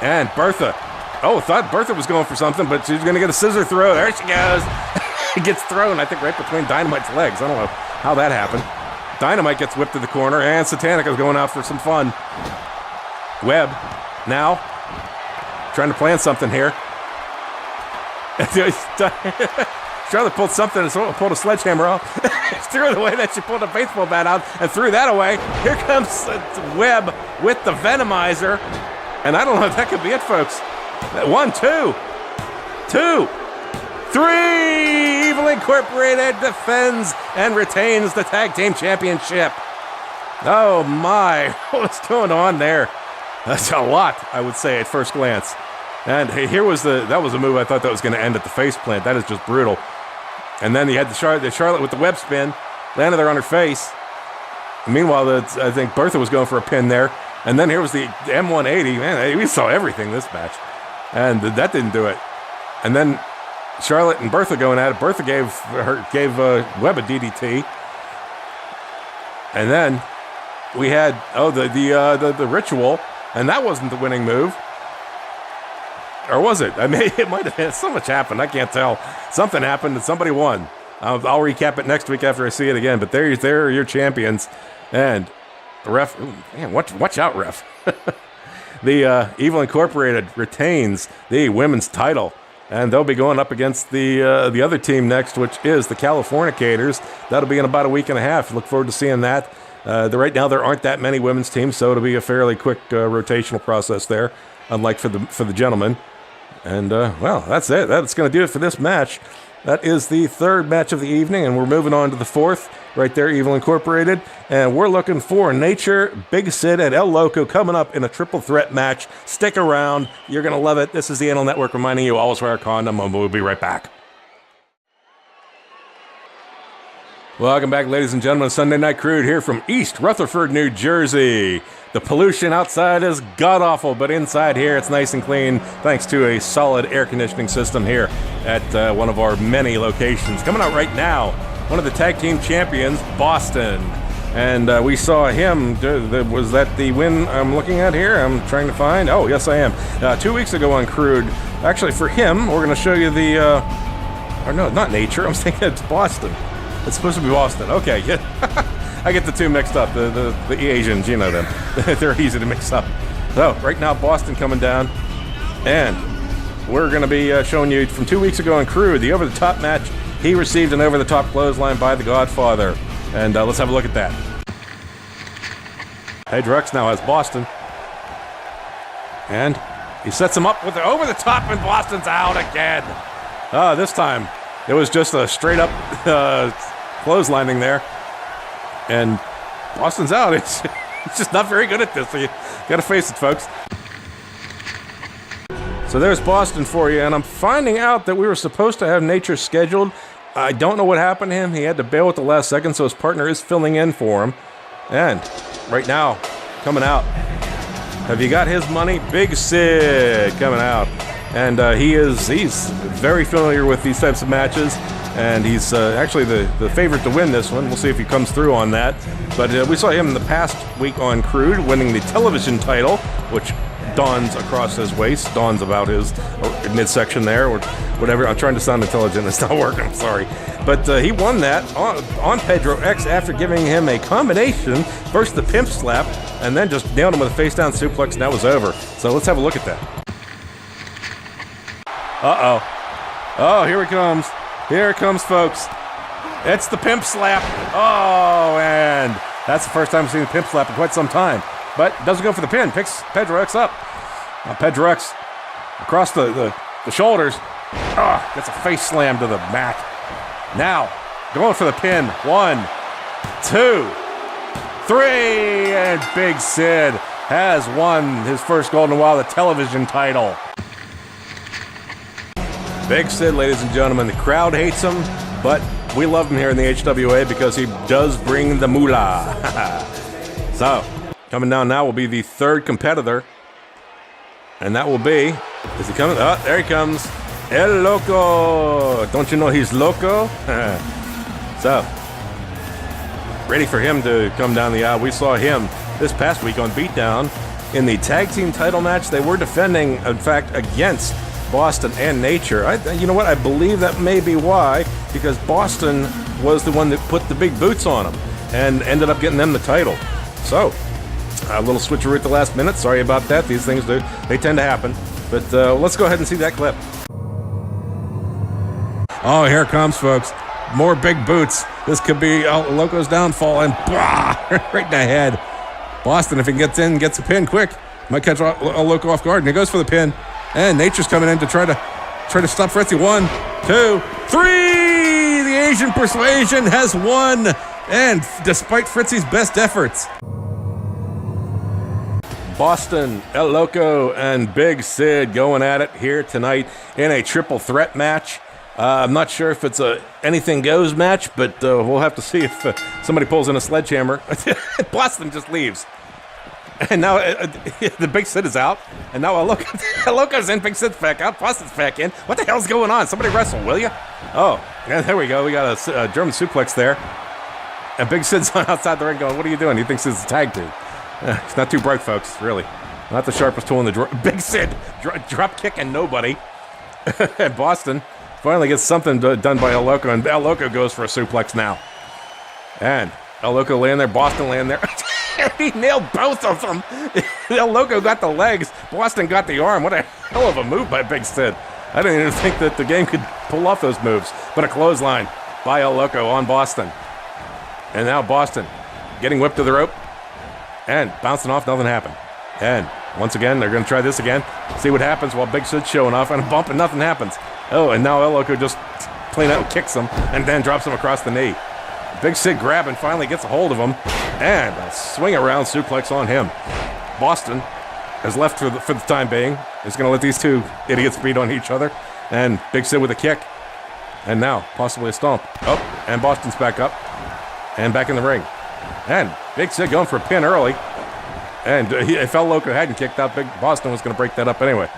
And Bertha. Thought Bertha was going for something, but she's going to get a scissor throw. There she goes. It gets thrown, I think, right between Dynamite's legs. I don't know how that happened. Dynamite gets whipped to the corner, and Satanica's going out for some fun. Webb now trying to plan something here. Charlotte pulled something and pulled a sledgehammer off. Threw it away, then she pulled a baseball bat out and threw that away. Here comes Webb with the Venomizer. And I don't know if that could be it, folks. 1, 2, 2, 3. Evil Incorporated defends and retains the tag team championship. Oh my, what's going on there? That's a lot, I would say, at first glance. And that was a move I thought that was going to end at the face plant. That is just brutal. And then you had the Charlotte with the web spin, landed there on her face. Meanwhile, I think Bertha was going for a pin there. And then here was the M180. Man, we saw everything this match. And that didn't do it. And then Charlotte and Bertha going at it. Bertha gave Webb a DDT. And then we had the ritual, and that wasn't the winning move. Or was it? I mean, it might have been. So much happened. I can't tell. Something happened and somebody won. I'll recap it next week after I see it again. But there are your champions. And the ref, man, watch out, ref. The Evil Incorporated retains the women's title. And they'll be going up against the other team next, which is the Californicators. That'll be in about a week and a half. Look forward to seeing that. Right now, there aren't that many women's teams, so it'll be a fairly quick rotational process there, unlike for the gentlemen. And, well, that's it. That's going to do it for this match. That is the third match of the evening, and we're moving on to the fourth. Right there, Evil Incorporated. And we're looking for Nature, Big Sid, and El Loco coming up in a triple threat match. Stick around. You're going to love it. This is the Anal Network reminding you, always wear a condom, and we'll be right back. Welcome back, ladies and gentlemen. Sunday Night Crude here from East Rutherford, New Jersey. The pollution outside is god-awful, but inside here it's nice and clean thanks to a solid air conditioning system here at one of our many locations. Coming out right now, one of the tag team champions, Boston. And we saw him. Was that the win I'm looking at here? I'm trying to find. Oh, yes, I am. 2 weeks ago on Crude. Actually, for him, we're going to show you the... or no, not Nature. I'm thinking it's Boston. It's supposed to be Boston. Okay, yeah. I get the two mixed up. The Asians, you know them. They're easy to mix up. So, right now, Boston coming down. And we're going to be showing you from 2 weeks ago on Crude, the over-the-top match. He received an over-the-top clothesline by the Godfather. And let's have a look at that. Pedro X now has Boston. And he sets him up with the over-the-top, and Boston's out again. This time, it was just a straight-up clotheslining there. And Boston's out. It's just not very good at this. So you got to face it, folks. So there's Boston for you. And I'm finding out that we were supposed to have Nature scheduled. I don't know what happened to him. He had to bail at the last second, so his partner is filling in for him. And right now, coming out. Have you got his money? Big Sid coming out. And he's very familiar with these types of matches. And he's actually the favorite to win this one. We'll see if he comes through on that. But we saw him in the past week on Crude winning the television title, which dawns across his waist, dawns about his midsection there, or whatever. I'm trying to sound intelligent. It's not working. I'm sorry. But he won that on Pedro X after giving him a combination, first the pimp slap, and then just nailed him with a face-down suplex, and that was over. So let's have a look at that. Uh-oh. Oh, here it comes. Here it comes, folks. It's the pimp slap. Oh, and that's the first time I've seen a pimp slap in quite some time. But doesn't go for the pin. Picks Pedro X up. Pedro X across the shoulders. Gets a face slam to the mat. Now, going for the pin. 1, 2, 3. And Big Sid has won his first Golden While, the television title. Big Sid, ladies and gentlemen, the crowd hates him, but we love him here in the HWA because he does bring the moolah. So, coming down now will be the third competitor, and that will be, is he coming? Oh, there he comes, El Loco. Don't you know he's loco? So, ready for him to come down the aisle. We saw him this past week on Beatdown in the tag team title match. They were defending, in fact, against Boston and Nature. You know what? I believe that may be why, because Boston was the one that put the big boots on them and ended up getting them the title. So, a little switcheroo at the last minute. Sorry about that. These things they tend to happen. But let's go ahead and see that clip. Oh, here it comes, folks. More big boots. This could be Loco's downfall, and right in the head. Boston, if he gets in, gets a pin quick, might catch Loco off guard, and he goes for the pin. And Nature's coming in to try to stop Fritzy. 1, 2, 3. The Asian Persuasion has won, and despite Fritzy's best efforts. Boston, El Loco, and Big Sid going at it here tonight in a triple threat match. I'm not sure if it's a anything goes match, but we'll have to see if somebody pulls in a sledgehammer. Boston just leaves. And now the Big Sid is out. And now Loco's in, Big Sid's back out, Boston's back in. What the hell's going on? Somebody wrestle, will you? Oh, yeah, there we go. We got a German suplex there. And Big Sid's outside the ring going, what are you doing? He thinks it's a tag team. It's not too bright, folks, really. Not the sharpest tool in the drawer. Big Sid drop kicking nobody. And Boston finally gets something done by El Loco, and El Loco goes for a suplex now. And El Loco laying there, Boston laying there. He nailed both of them. El Loco got the legs, Boston got the arm. What a hell of a move by Big Sid. I didn't even think that the game could pull off those moves. But a clothesline by El Loco on Boston. And now Boston getting whipped to the rope and bouncing off, nothing happened. And once again, they're going to try this again, see what happens while Big Sid's showing off, and a bump and nothing happens. Oh, and now El Loco just plain out kicks him and then drops him across the knee. Big Sid grabbing finally gets a hold of him, and a swing around suplex on him. Boston has left for the time being. Is going to let these two idiots beat on each other, and Big Sid with a kick. And now, possibly a stomp. Oh, and Boston's back up, and back in the ring. And Big Sid going for a pin early. And if El Loco hadn't kicked out, Big Boston was going to break that up anyway.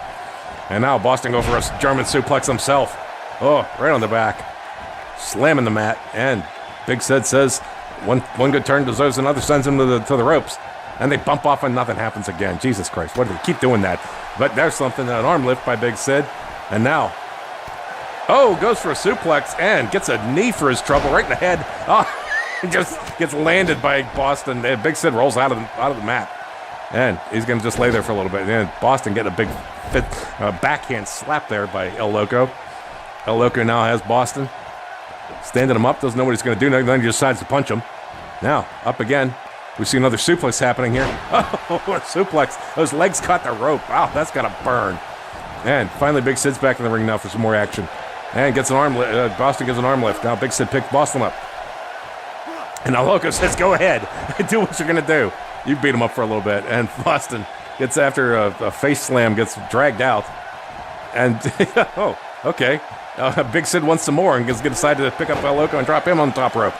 And now Boston go for a German suplex himself. Oh, right on the back. Slamming the mat. And Big Sid says one good turn deserves another, sends him to the ropes. And they bump off and nothing happens again. Jesus Christ, what do they keep doing that? But there's something, an arm lift by Big Sid. And now, oh, goes for a suplex and gets a knee for his trouble right in the head. Oh, just gets landed by Boston. And Big Sid rolls out of the mat. And he's going to just lay there for a little bit. And Boston getting a big backhand slap there by El Loco. El Loco now has Boston. Standing him up, doesn't know what he's going to do. Then he decides to punch him. Now, up again. We see another suplex happening here. Oh, a suplex. Those legs caught the rope. Wow, that's got to burn. And finally, Big Sid's back in the ring now for some more action. And gets an arm lift. Boston gets an arm lift. Now Big Sid picks Boston up. And El Loco says, go ahead. Do what you're going to do. You beat him up for a little bit, and Boston gets after a face slam, gets dragged out, and oh, okay. Big Sid wants some more and is going to decide to pick up El Loco and drop him on the top rope.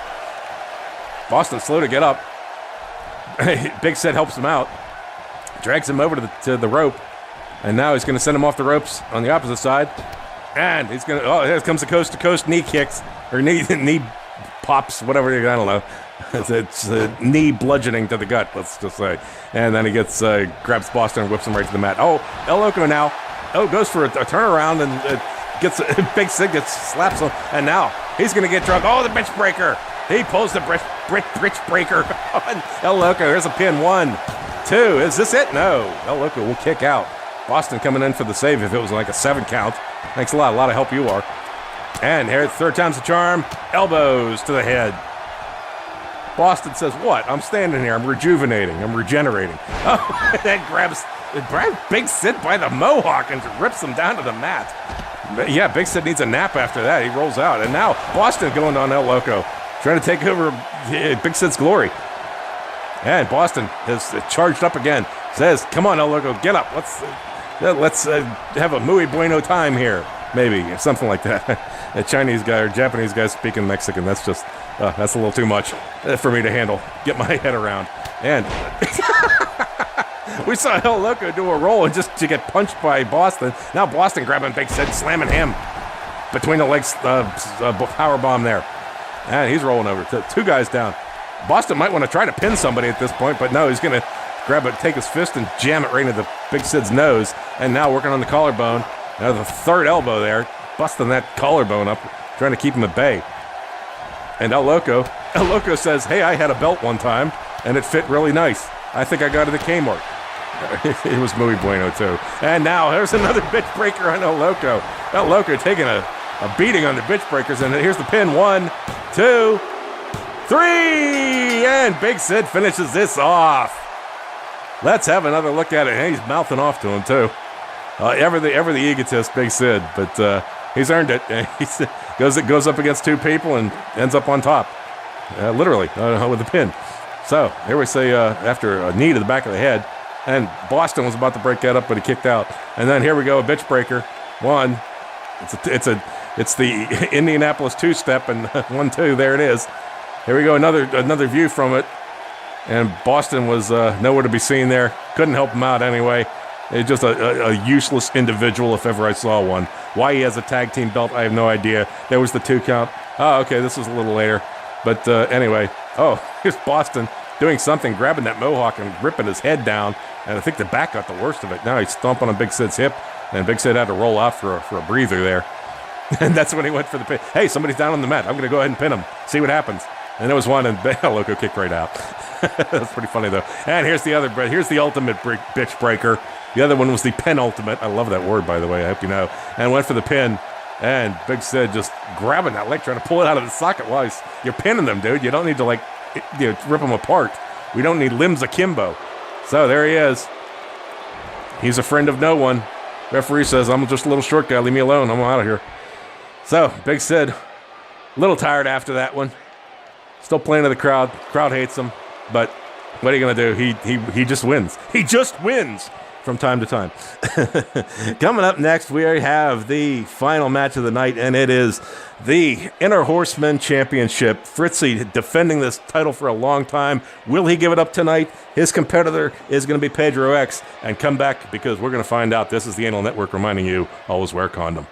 Boston's slow to get up. Big Sid helps him out, drags him over to the rope, and now he's going to send him off the ropes on the opposite side, and he's going to, oh, here comes the coast-to-coast knee kicks, or knee pops, whatever, I don't know. It's knee bludgeoning to the gut, let's just say. And then he grabs Boston and whips him right to the mat. Oh, El Loco now. Oh, goes for a turnaround and gets Big Sid slaps him. And now he's going to get drunk. Oh, the bitch breaker. He pulls the bitch breaker on El Loco. Here's a pin. 1, 2. Is this it? No. El Loco will kick out. Boston coming in for the save if it was like a 7 count. Thanks a lot. A lot of help you are. And here, third time's the charm. Elbows to the head. Boston says, what? I'm standing here. I'm rejuvenating. I'm regenerating. Oh, that grabs Big Sid by the mohawk and rips him down to the mat. But yeah, Big Sid needs a nap after that. He rolls out. And now Boston going on El Loco, trying to take over Big Sid's glory. And Boston has charged up again. Says, come on, El Loco, get up. Let's have a muy bueno time here. Maybe, something like that. A Chinese guy or Japanese guy speaking Mexican. That's just, that's a little too much for me to handle. Get my head around. And we saw El Loco do a roll and just to get punched by Boston. Now Boston grabbing Big Sid, slamming him between the legs, power bomb there. And he's rolling over. 2 guys down. Boston might want to try to pin somebody at this point, but no, he's going to take his fist and jam it right into the Big Sid's nose. And now working on the collarbone. Now the third elbow there, busting that collarbone up, trying to keep him at bay. And El Loco says, hey, I had a belt one time, and it fit really nice. I think I got it at Kmart. It was muy bueno, too. And now there's another bitch breaker on El Loco. El Loco taking a beating on the bitch breakers, and here's the pin. 1, 2, 3, and Big Sid finishes this off. Let's have another look at it. And he's mouthing off to him, too. Ever the egotist, Big Sid, but he's earned it. He goes up against 2 people and ends up on top, literally, with a pin. So here we say after a knee to the back of the head, and Boston was about to break that up, but he kicked out. And then here we go, a bitch breaker. 1, it's a It's the Indianapolis two-step, and 1-2, there it is. Here we go, another view from it. And Boston was nowhere to be seen there. Couldn't help him out anyway. He's just a useless individual if ever I saw one. Why he has a tag team belt, I have no idea. There was the 2 count. Oh, okay, this was a little later. But anyway, here's Boston doing something, grabbing that mohawk and ripping his head down. And I think the back got the worst of it. Now he's stomping on Big Sid's hip, and Big Sid had to roll out for a breather there. And that's when he went for the pin. Hey, somebody's down on the mat. I'm going to go ahead and pin him. See what happens. And there was one, and Loco kicked right out. That's pretty funny, though. And here's the other. Here's the ultimate bitch breaker. The other one was the penultimate. I love that word, by the way. I hope you know. And went for the pin. And Big Sid just grabbing that leg, trying to pull it out of the socket. Well, you're pinning them, dude. You don't need to, rip them apart. We don't need limbs akimbo. So there he is. He's a friend of no one. Referee says, I'm just a little short guy. Leave me alone. I'm out of here. So, Big Sid, a little tired after that one. Still playing to the crowd. Crowd hates him. But what are you going to do? He just wins. He just wins from time to time. Coming up next, we have the final match of the night, and it is the Inner Horsemen Championship. Fritzy defending this title for a long time. Will he give it up tonight? His competitor is going to be Pedro X. And come back, because we're going to find out. This is the Anal Network reminding you, always wear a condom.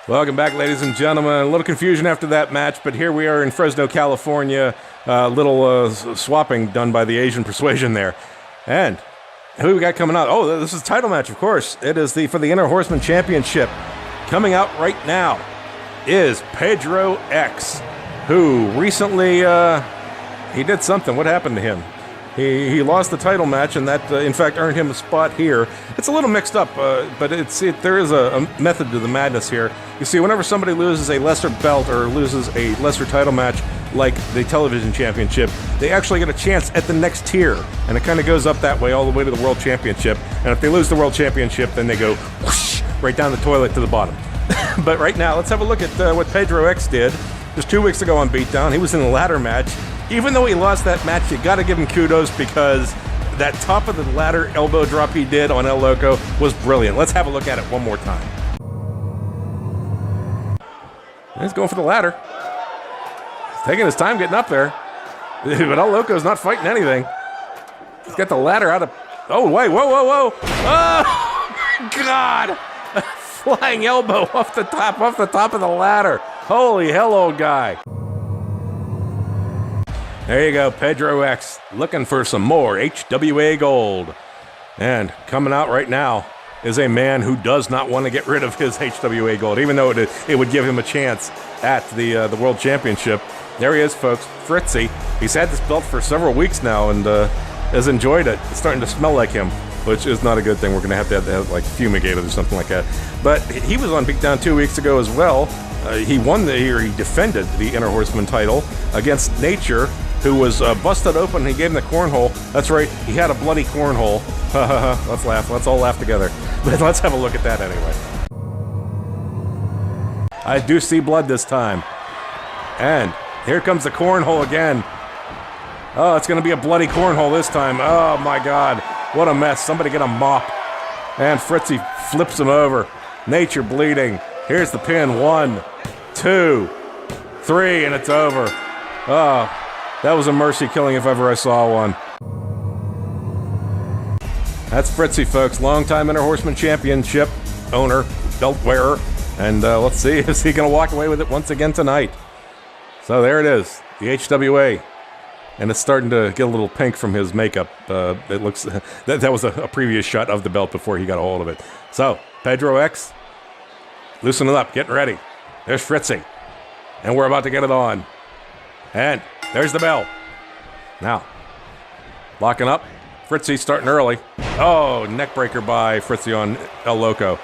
Welcome back, ladies and gentlemen. A little confusion after that match, but here we are in Fresno, California. Little swapping done by the Asian Persuasion there. And who we got coming out? Oh, this is a title match, of course. It is for the Inner Horseman Championship. Coming out right now is Pedro X, who recently he did something. What happened to him? He lost the title match, and that, in fact, earned him a spot here. It's a little mixed up, but there is a method to the madness here. You see, whenever somebody loses a lesser belt or loses a lesser title match, like the television championship, they actually get a chance at the next tier, and it kind of goes up that way all the way to the world championship. And if they lose the world championship, then they go whoosh, right down the toilet to the bottom. But right now, let's have a look at what Pedro X did. Just 2 weeks ago on Beatdown, he was in a ladder match. Even though he lost that match, you got to give him kudos, because that top of the ladder elbow drop he did on El Loco was brilliant. Let's have a look at it one more time. He's going for the ladder. He's taking his time getting up there. But El Loco's not fighting anything. He's got the ladder out of... Oh, wait, whoa. Oh, my God. Flying elbow off the top of the ladder. Holy hell, old guy. There you go, Pedro X, looking for some more HWA gold. And coming out right now is a man who does not want to get rid of his HWA gold, even though it would give him a chance at the World Championship. There he is, folks, Fritzy. He's had this belt for several weeks now and has enjoyed it. It's starting to smell like him, which is not a good thing. We're going to have like fumigated or something like that. But he was on Beatdown 2 weeks ago as well. He defended the Inner Horseman title against Nature, who was busted open. He gave him the cornhole. That's right, he had a bloody cornhole. Let's laugh. Let's all laugh together. But let's have a look at that anyway. I do see blood this time. And here comes the cornhole again. Oh, it's going to be a bloody cornhole this time. Oh, my God. What a mess. Somebody get a mop. And Fritzy flips him over. Nature bleeding. Here's the pin. 1, 2, 3, and it's over. Oh, that was a mercy killing if ever I saw one. That's Fritzy, folks. Longtime Inner Horseman Championship owner, belt wearer. And let's see, is he going to walk away with it once again tonight? So there it is, the HWA. And it's starting to get a little pink from his makeup. It looks that was a previous shot of the belt before he got a hold of it. So, Pedro X, loosening up, getting ready. There's Fritzy. And we're about to get it on. And there's the bell. Now, locking up. Fritzy starting early. Oh, neck breaker by Fritzy on El Loco.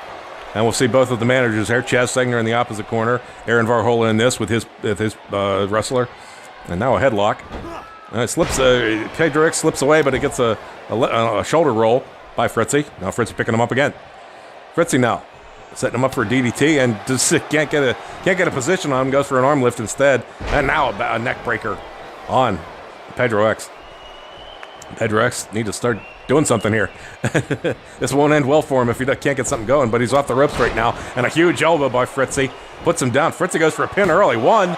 And we'll see both of the managers here. Chaz Segner in the opposite corner. Aaron Varhola in this with his wrestler. And now a headlock. And it slips. Pedro X slips away, but it gets a shoulder roll by Fritzy. Now Fritzy picking him up again. Fritzy now setting him up for a DDT and just can't get a position on him. Goes for an arm lift instead. And now a neck breaker on Pedro X. Pedro X need to start doing something here. This won't end well for him if he can't get something going, but he's off the ropes right now. And a huge elbow by Fritzy. Puts him down. Fritzy goes for a pin early. 1.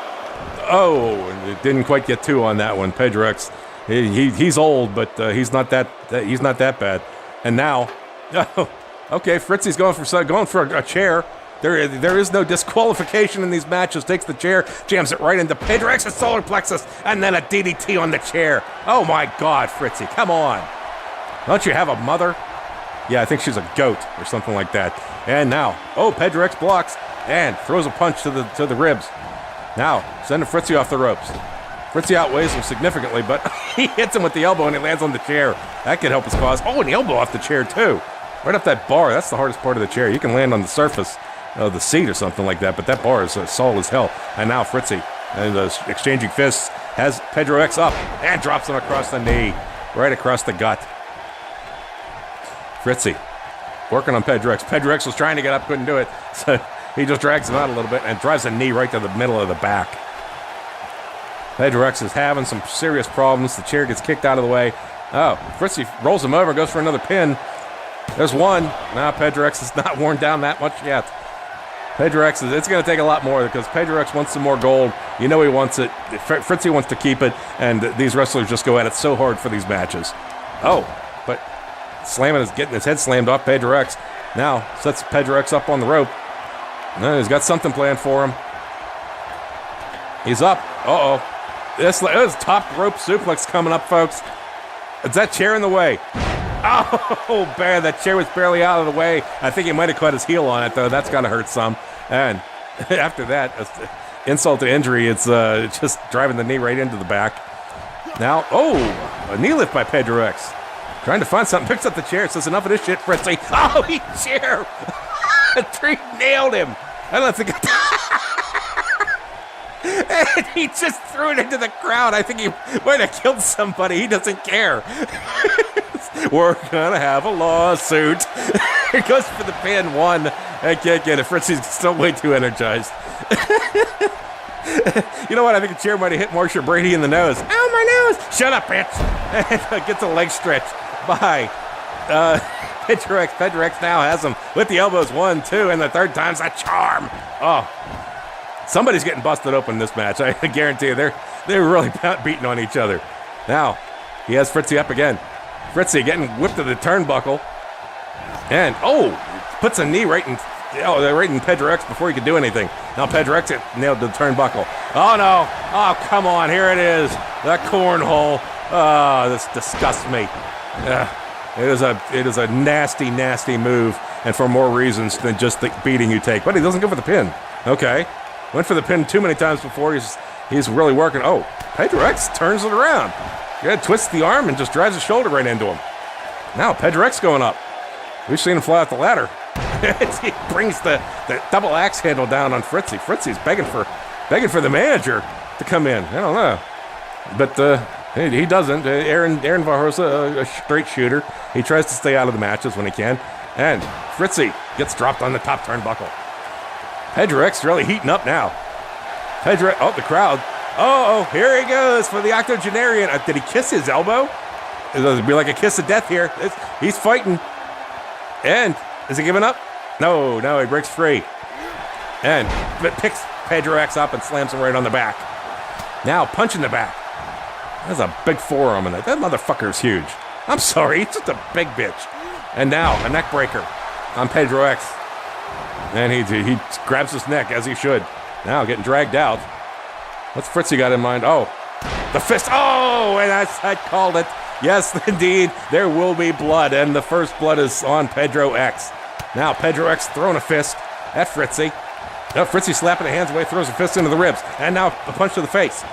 Oh, it didn't quite get 2 on that one. Pedro X, he's old, but he's not that bad. And now, oh, okay, Fritzy's going for a chair. There is no disqualification in these matches. Takes the chair, jams it right into Pedro X's solar plexus, and then a DDT on the chair. Oh my God, Fritzy, come on. Don't you have a mother? Yeah, I think she's a goat or something like that. And now, oh, Pedro X blocks and throws a punch to the ribs. Now, sending Fritzy off the ropes. Fritzy outweighs him significantly, but he hits him with the elbow and he lands on the chair. That could help his cause. Oh, and the elbow off the chair too. Right up that bar. That's the hardest part of the chair. You can land on the surface of the seat or something like that, but that bar is solid as hell. And now Fritzy, and exchanging fists, has Pedro X up and drops him across the knee, right across the gut. Fritzy working on Pedro X. Pedro X was trying to get up, couldn't do it, so he just drags him out a little bit and drives a knee right to the middle of the back. Pedro X is having some serious problems. The chair gets kicked out of the way. Oh, Fritzy rolls him over, goes for another pin. There's 1. Now Pedro X is not worn down that much yet. Pedro X it's going to take a lot more because Pedro X wants some more gold. You know he wants it. Fritzy wants to keep it, and these wrestlers just go at it so hard for these matches. Oh, but getting his head slammed off Pedro X. Now sets Pedro X up on the rope. And he's got something planned for him. He's up. Uh-oh. This top rope suplex coming up, folks. Is that chair in the way? Oh, man, that chair was barely out of the way. I think he might have caught his heel on it, though. That's got to hurt some. And after that, insult to injury, it's just driving the knee right into the back. Now, oh, a knee lift by Pedro X. Trying to find something. Picks up the chair. Says, enough of this shit, Fritzy. Oh, he chair. Tree nailed him. I don't think... And he just threw it into the crowd. I think he might have killed somebody. He doesn't care. We're going to have a lawsuit. He goes for the pin. 1. I can't get it. Fritzy's still way too energized. You know what? I think the chair might have hit Marsha Brady in the nose. Ow, my nose! Shut up, bitch! And gets a leg stretch by Pedro X. Pedro X now has him with the elbows. 1, 2, and the third time's a charm. Oh. Somebody's getting busted open in this match. I guarantee you. They're really beating on each other. Now, he has Fritzy up again. Fritzy getting whipped to the turnbuckle. And, oh, puts a knee right in Pedro X before he could do anything. Now Pedro X nailed the turnbuckle. Oh, no. Oh, come on. Here it is. The cornhole. Oh, this disgusts me. It is a nasty, nasty move, and for more reasons than just the beating you take. But he doesn't go for the pin. Okay. Went for the pin too many times before. He's really working. Oh, Pedro X turns it around. Yeah, twists the arm and just drives his shoulder right into him. Now Pedro X going up. We've seen him fly off the ladder. He brings the double axe handle down on Fritzy. Fritzy's begging for the manager to come in. I don't know, but he doesn't. Aaron Varhosa, a straight shooter. He tries to stay out of the matches when he can. And Fritzy gets dropped on the top turnbuckle. Pedro X really heating up now. Oh, the crowd. Oh, here he goes for the octogenarian. Did he kiss his elbow? It'll be like a kiss of death here. He's fighting. And is he giving up? No, he breaks free. And picks Pedro X up and slams him right on the back. Now punch in the back. There's a big forearm in that. That motherfucker is huge. I'm sorry, he's just a big bitch. And now a neck breaker on Pedro X. And he grabs his neck, as he should. Now getting dragged out. What's Fritzy got in mind? Oh, the fist. Oh, and I called it. Yes, indeed, there will be blood, and the first blood is on Pedro X. Now Pedro X throwing a fist at Fritzy. Now Fritzy slapping the hands away, throws a fist into the ribs, and now a punch to the face.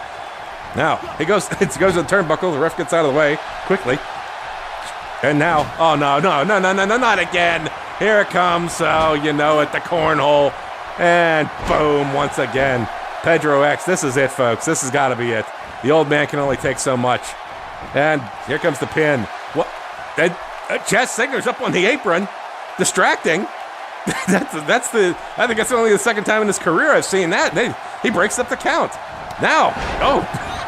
Now he goes to the turnbuckle. The ref gets out of the way quickly. And now, oh no, not again. Here it comes, so you know it, the cornhole. And boom, once again. Pedro X, this is it, folks. This has got to be it. The old man can only take so much. And here comes the pin. What? Chas Signer's up on the apron, distracting. I think that's only the second time in his career I've seen that. He breaks up the count. Now,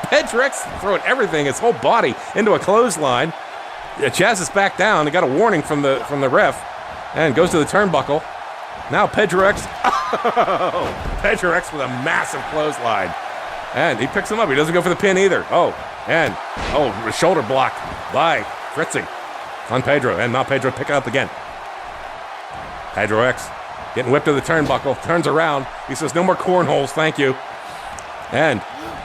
Pedro X throwing everything, his whole body, into a clothesline. Chaz is back down. He got a warning from the ref and goes to the turnbuckle. Now Pedro X. Oh, Pedro X with a massive clothesline. And he picks him up. He doesn't go for the pin either. Shoulder block by Fritzy on Pedro. And now Pedro pick it up again. Pedro X getting whipped to the turnbuckle. Turns around. He says, no more cornholes, thank you. And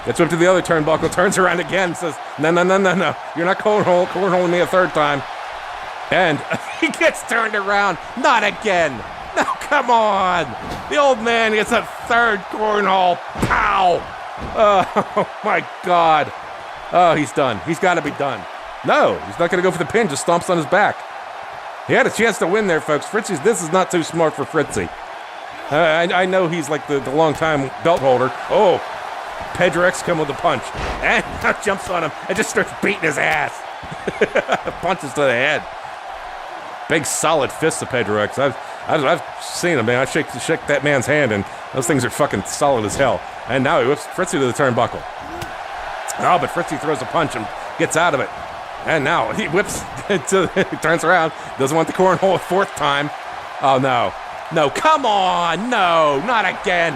gets whipped to the other turnbuckle. Turns around again. Says, no. You're not cornholing me a third time. And he gets turned around. Not again. No, come on. The old man gets a third cornhole. Pow. Oh, my God. Oh, he's done. He's got to be done. No, he's not going to go for the pin. Just stomps on his back. He had a chance to win there, folks. This is not too smart for Fritzy. I know he's like the long-time belt holder. Oh, Pedro X come with a punch. And jumps on him and just starts beating his ass. Punches to the head. Big, solid fists of Pedro X. I've seen him, man. I shake that man's hand, and those things are fucking solid as hell. And now he whips Fritzy to the turnbuckle. Oh, but Fritzy throws a punch and gets out of it. And now he whips, he turns around, doesn't want the cornhole a fourth time. Oh, no. No, come on. No, not again.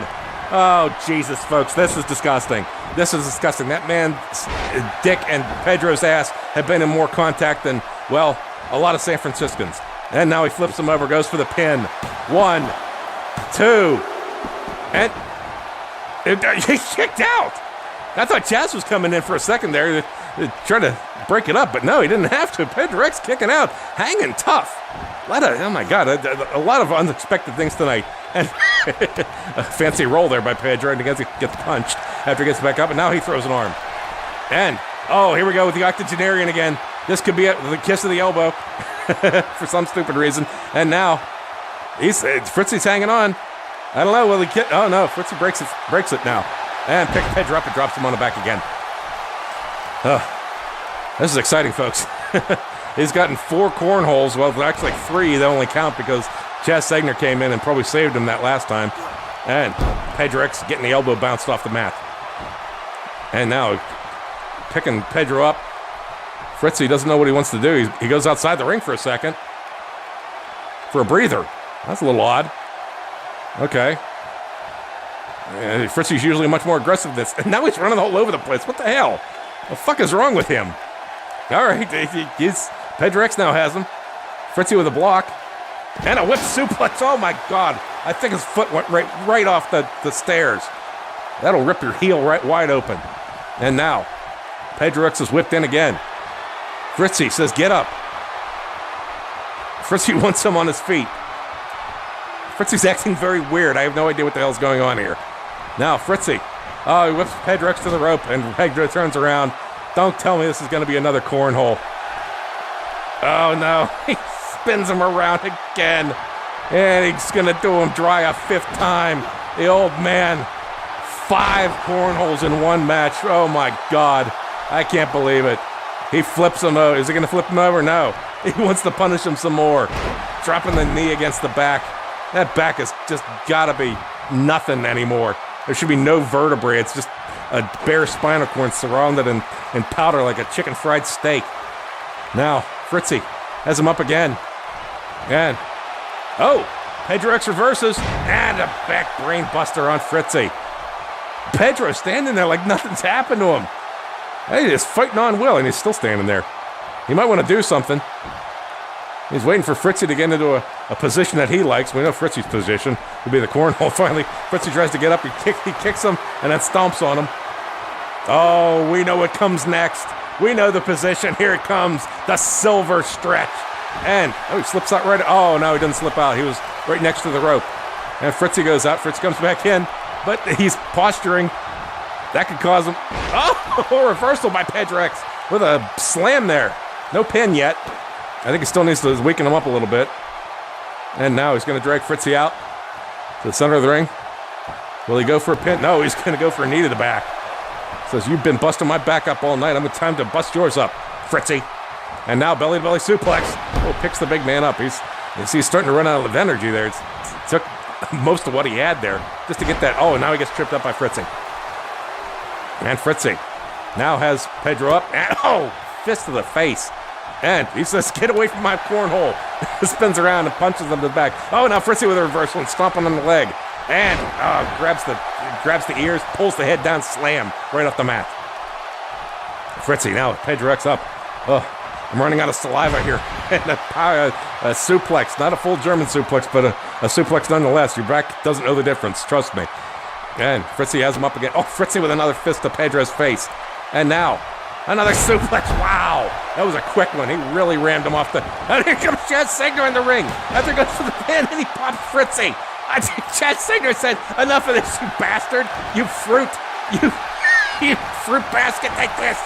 Oh, Jesus, folks. This is disgusting. This is disgusting. That man's dick and Pedro's ass have been in more contact than, well, a lot of San Franciscans. And now he flips him over, goes for the pin. 1, 2, and he's kicked out. I thought Chaz was coming in for a second there to try to break it up, but no, he didn't have to. Pedro X kicking out, hanging tough. Oh my God, a lot of unexpected things tonight. And a fancy roll there by Pedro, and he gets punched after he gets back up, and now he throws an arm. And, oh, here we go with the octogenarian again. This could be the kiss of the elbow for some stupid reason. And now, Fritzy's hanging on. I don't know, will he oh no, Fritzy breaks it now. And picks Pedro up and drops him on the back again. This is exciting, folks. He's gotten 4 cornholes. Well, actually 3 that only count because Chaz Segner came in and probably saved him that last time. And Pedro X getting the elbow bounced off the mat. And now picking Pedro up. Fritzy doesn't know what he wants to do. He goes outside the ring for a second. For a breather. That's a little odd. Okay. Fritzy's usually much more aggressive than this. And now he's running all over the place. What the hell? The fuck is wrong with him? All right. Pedro X now has him. Fritzy with a block. And a whip suplex. Oh, my God. I think his foot went right off the stairs. That'll rip your heel right wide open. And now, Pedro X is whipped in again. Fritzy says, get up. Fritzy wants him on his feet. Fritzy's acting very weird. I have no idea what the hell's going on here. Now, Fritzy. Oh, he whips Pedro X to the rope, and Pedro turns around. Don't tell me this is going to be another cornhole. Oh, no. He spins him around again. And he's going to do him dry a 5th time. The old man. 5 cornholes in one match. Oh, my God. I can't believe it. He flips him over. Is he going to flip him over? No. He wants to punish him some more. Dropping the knee against the back. That back has just got to be nothing anymore. There should be no vertebrae. It's just a bare spinal cord surrounded in powder like a chicken fried steak. Now, Fritzy has him up again. And, oh, Pedro X reverses. And a back brain buster on Fritzy. Pedro standing there like nothing's happened to him. Hey, he's fighting on will, and he's still standing there. He might want to do something. He's waiting for Fritzy to get into a position that he likes. We know Fritzy's position will be the cornhole. Finally, Fritzy tries to get up. He kicks him and then stomps on him. Oh, we know what comes next. We know the position. Here it comes. The silver stretch. And, oh, he slips out right. Oh, no, he doesn't slip out. He was right next to the rope. And Fritzy goes out. Fritzy comes back in. But he's posturing. That could cause him. Oh, reversal by Pedro X with a slam there. No pin yet. I think he still needs to weaken him up a little bit. And now he's going to drag Fritzy out to the center of the ring. Will he go for a pin? No, he's going to go for a knee to the back. Says, you've been busting my back up all night. I'm in time to bust yours up, Fritzy. And now belly-to-belly suplex. Oh, picks the big man up. He's starting to run out of energy there. It took most of what he had there just to get that. Oh, and now he gets tripped up by Fritzy. And Fritzy now has Pedro up. And, oh, fist to the face. And he says, get away from my cornhole. Spins around and punches him to the back. Oh, now Fritzy with a reversal and stomping on the leg. And grabs the ears, pulls the head down, slam right off the mat. Fritzy now with Pedro X up. Oh, I'm running out of saliva here. And a suplex, not a full German suplex, but a suplex nonetheless. Your back doesn't know the difference, trust me. And Fritzy has him up again. Oh, Fritzy with another fist to Pedro's face. And now, another suplex. Wow, that was a quick one. He really rammed him off the... And here comes Chad Signer in the ring. After he goes for the pin, and he pops Fritzy. Chad Signer said, enough of this, you bastard. You fruit basket like this.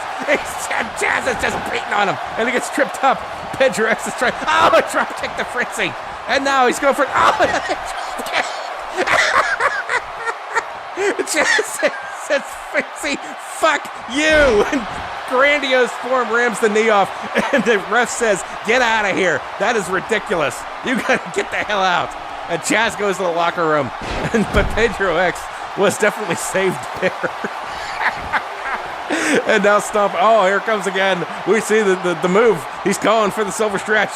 Chaz is just beating on him, and he gets tripped up. Pedro X is trying... Oh, a drop kick to Fritzy. And now he's going for... Oh, Chaz says, Fritzy, fuck you. And grandiose form rams the knee off, and the ref says, get out of here. That is ridiculous. You gotta get the hell out. And Chaz goes to the locker room. But Pedro X was definitely saved there. And now Stomp. Oh, here comes again. We see the move. He's calling for the silver stretch.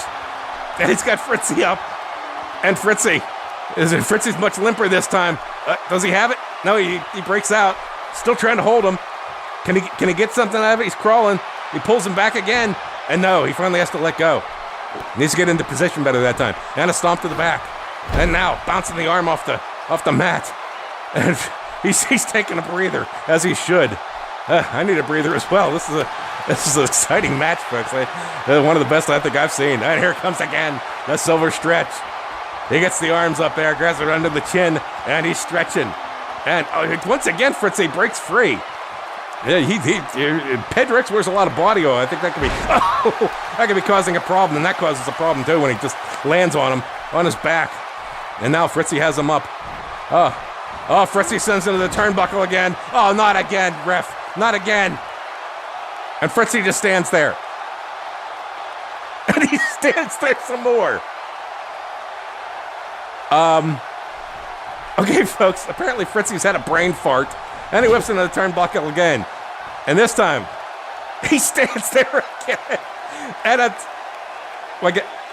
And he's got Fritzy up. And Fritzy's much limper this time. Does he have it? No, he breaks out. Still trying to hold him. Can he get something out of it? He's crawling. He pulls him back again. And no, he finally has to let go. Needs to get into position better that time. And a stomp to the back. And now bouncing the arm off the mat. And he's taking a breather, as he should. I need a breather as well. This is an exciting match, folks. One of the best I think I've seen. And here comes again the silver stretch. He gets the arms up there, grabs it under the chin, and he's stretching. And once again, Fritzy breaks free. Yeah, Pedro X wears a lot of body oil. I think that could be causing a problem, and that causes a problem too when he just lands on him on his back. And now Fritzy has him up. Oh, Fritzy sends him to the turnbuckle again. Oh, not again, ref. Not again. And Fritzy just stands there. And he stands there some more. Okay, folks, apparently Fritzy's had a brain fart. And he whips into the turnbuckle again. And this time, he stands there again. And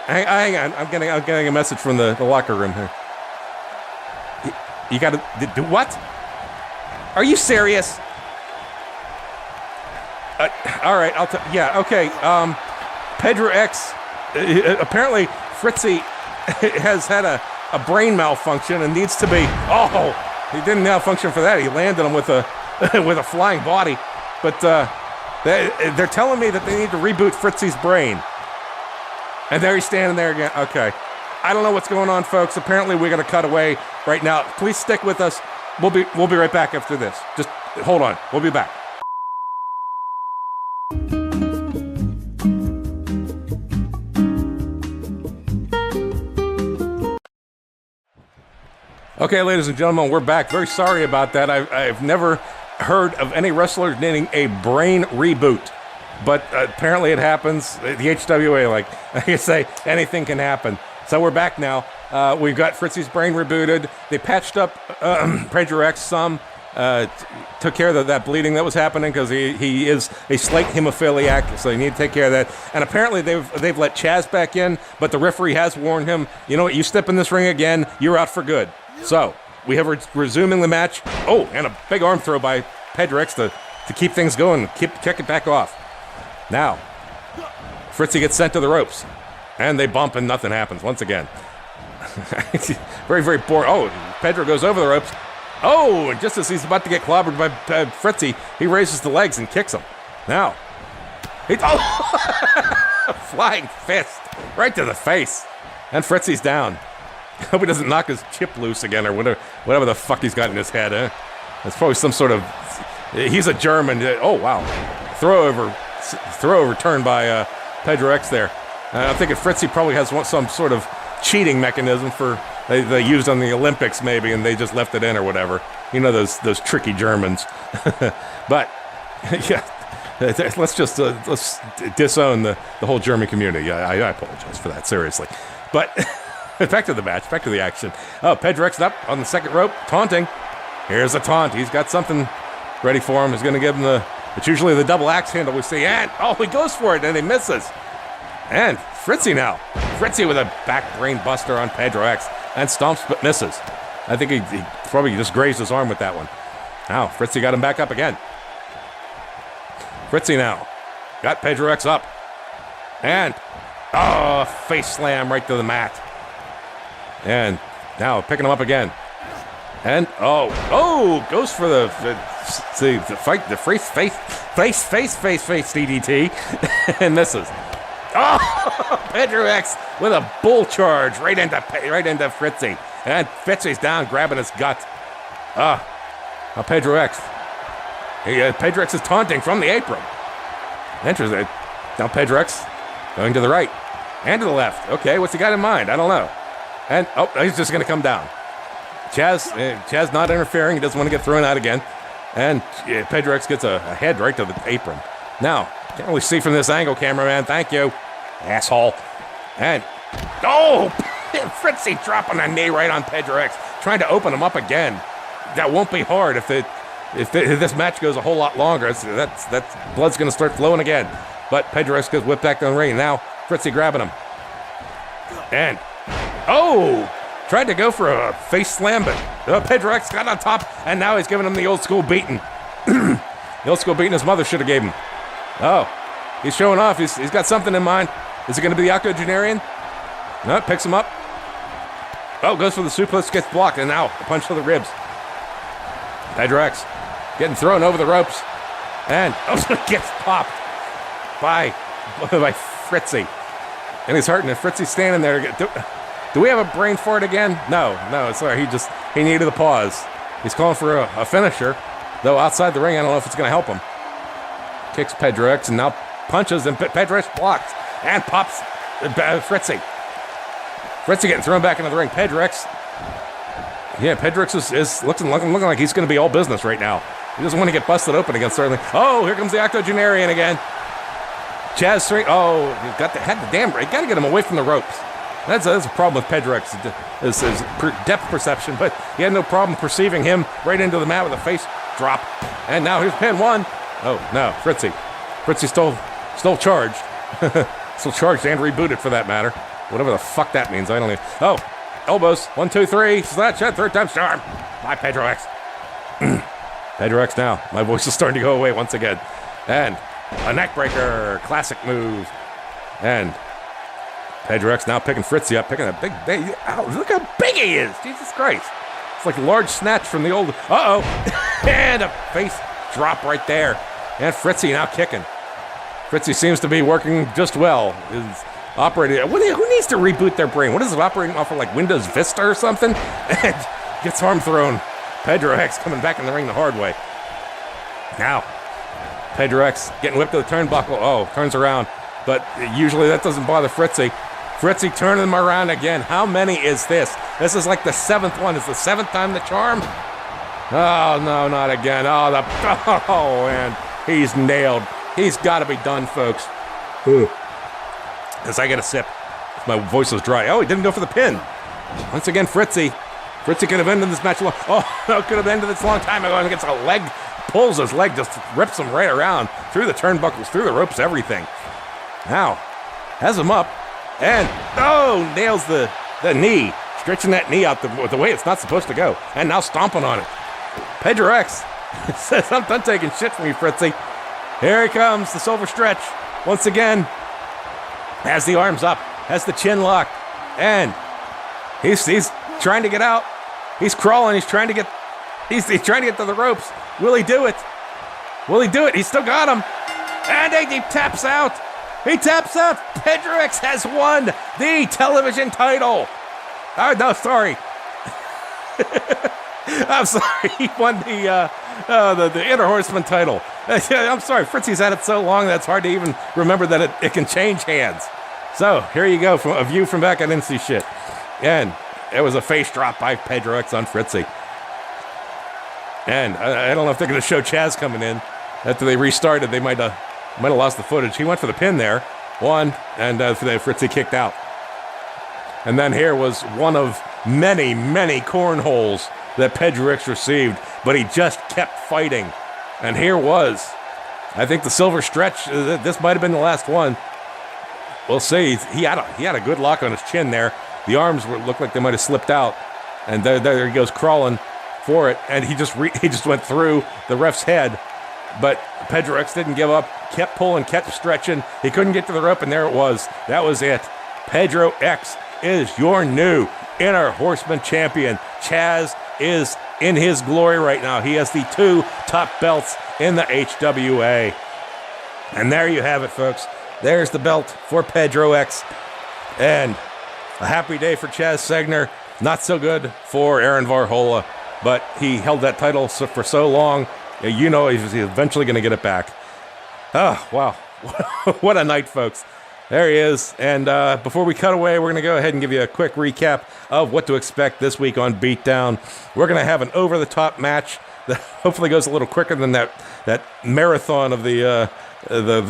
hang on, I'm getting a message from the locker room here. You gotta do what? Are you serious? All right, yeah, okay. Pedro X, apparently Fritzy has had a brain malfunction and needs to be. Oh, he didn't malfunction for that. He landed him with a flying body. But they're telling me that they need to reboot Fritzy's brain. And there he's standing there again. Okay. I don't know what's going on, folks. Apparently we're going to cut away right now. Please stick with us. We'll be right back after this. Just hold on. We'll be back. Okay, ladies and gentlemen, we're back. Very sorry about that. I've never heard of any wrestler needing a brain reboot. But apparently it happens. The HWA, like I say, anything can happen. So we're back now. We've got Fritzy's brain rebooted. They patched up Pedro X some. Took care of that bleeding that was happening because he is a slight hemophiliac, so they need to take care of that. And apparently they've let Chaz back in, but the referee has warned him, you know what, you step in this ring again, you're out for good. So we have resuming the match. Oh, and a big arm throw by Pedro X to keep things going, kick it back off. Now, Fritzy gets sent to the ropes, and they bump and nothing happens once again. Very, very boring. Oh, Pedro goes over the ropes. Oh, and just as he's about to get clobbered by Fritzy, he raises the legs and kicks him. Now, a flying fist right to the face. And Fritzy's down. Hope he doesn't knock his chip loose again or whatever the fuck he's got in his head. It's probably some sort of... He's a German. Oh, wow. Throw over turn by Pedro X there. I'm thinking Fritzy probably has some sort of cheating mechanism for... They used on the Olympics maybe, and they just left it in or whatever. You know those tricky Germans. But yeah, let's disown the whole German community. I apologize for that, seriously. But back to the match, back to the action. Oh, Pedro X up on the second rope, taunting. Here's a taunt. He's got something ready for him. He's going to give him it's usually the double axe handle we see. And he goes for it, and he misses. And Fritzy now. Fritzy with a back brain buster on Pedro X. And stomps but misses. I think he probably just grazed his arm with that one. Now, Fritzy got him back up again. Fritzy now. Got Pedro X up. And, face slam right to the mat. And now picking him up again. And, goes for the fight, the face DDT. And misses. Oh, Pedro X with a bull charge right into Fritzy. And Fritzy's down, grabbing his gut. Now Pedro X. Pedro X is taunting from the apron. Interesting. Now Pedro X going to the right and to the left. Okay, what's he got in mind? I don't know. And, he's just going to come down. Chaz not interfering. He doesn't want to get thrown out again. And Pedro X gets a head right to the apron. Now, can't really see from this angle, cameraman. Thank you, asshole. And, Fritzy dropping a knee right on Pedro X, trying to open him up again. That won't be hard if this match goes a whole lot longer. That's blood's going to start flowing again. But Pedro X gets whipped back down the ring. Now, Fritzy grabbing him. And, tried to go for a face slam, but Pedro X got on top, and now he's giving him the old school beating. The old school beating his mother should have gave him. He's showing off. He's got something in mind. Is it going to be the octogenarian? No, picks him up. Goes for the suplex, gets blocked, and now a punch to the ribs. Pedro X getting thrown over the ropes, and gets popped by Fritzy. And he's hurting, and Fritzy's standing there. Do we have a brain fart again? No, sorry. He needed a pause. He's calling for a finisher, though outside the ring, I don't know if it's going to help him. Kicks Pedro X and now punches, and Pedro X blocks and pops Fritzy. Fritzy getting thrown back into the ring. Pedro X is looking like he's going to be all business right now. He doesn't want to get busted open again, certainly. Here comes the octogenarian again. Chaz straight. He got to get him away from the ropes. That's a problem with Pedro X, his depth perception, but he had no problem perceiving him right into the mat with a face drop. And now here's pin one. No, Fritzy. Fritzy still charged. Still charged and rebooted for that matter. Whatever the fuck that means, I don't know. Elbows, 1, 2, 3, slash head, third time charm. By Pedro X. Pedro X now. My voice is starting to go away once again. And a neck breaker, classic move. And Pedro X now picking Fritzy up, picking a big, look how big he is. Jesus Christ. It's like a large snatch from the old, and a face drop right there. And Fritzy now kicking. Fritzy seems to be working just well. Is operating. Who needs to reboot their brain? What is it, operating off of like Windows Vista or something? And gets arm thrown. Pedro X coming back in the ring the hard way. Now, Pedro X getting whipped to the turnbuckle. Turns around. But usually that doesn't bother Fritzy. Fritzy turning him around again. How many is this? This is like the 7th one. Is the 7th time the charm? Oh, no, not again. And he's nailed. He's got to be done, folks. As I get a sip. My voice was dry. He didn't go for the pin. Once again, Fritzy. Fritzy could have ended this match long. Could have ended this a long time ago. And gets a leg, pulls his leg, just rips him right around. Through the turnbuckles, through the ropes, everything. Now, has him up. And, nails the knee. Stretching that knee out the way it's not supposed to go. And now stomping on it. Pedro X says, I'm done taking shit from you, Fritzy. Here he comes, the silver stretch. Once again, has the arms up, has the chin locked. And he's trying to get out. He's crawling, he's trying to get to the ropes. Will he do it? He's still got him. And he taps out. Pedro X has won the television title. No, sorry. I'm sorry. He won the Inner Horseman title. I'm sorry. Fritzy's had it so long that it's hard to even remember that it can change hands. So here you go, from a view from back. I didn't see shit. And it was a face drop by Pedro X on Fritzy. And I don't know if they're going to show Chaz coming in. After they restarted, they might have lost the footage. He went for the pin there. One, and Fritzy kicked out. And then here was one of many, many cornholes that Pedro X received, but he just kept fighting. And here was, I think, the silver stretch. This might have been the last one. We'll see. He had a good lock on his chin there. The arms looked like they might have slipped out, and there he goes crawling for it, and he just went through the ref's head. But Pedro X didn't give up, kept pulling, kept stretching. He couldn't get to the rope, and there it was. That was it. Pedro X is your new Inner Horseman champion. Chaz is in his glory right now. He has the 2 top belts in the HWA. And there you have it, folks. There's the belt for Pedro X. And a happy day for Chaz Segner. Not so good for Aaron Varhola, but he held that title for so long. You know he's eventually going to get it back. Oh, wow. What a night, folks. There he is. And before we cut away, we're going to go ahead and give you a quick recap of what to expect this week on Beatdown. We're going to have an over-the-top match that hopefully goes a little quicker than that marathon of the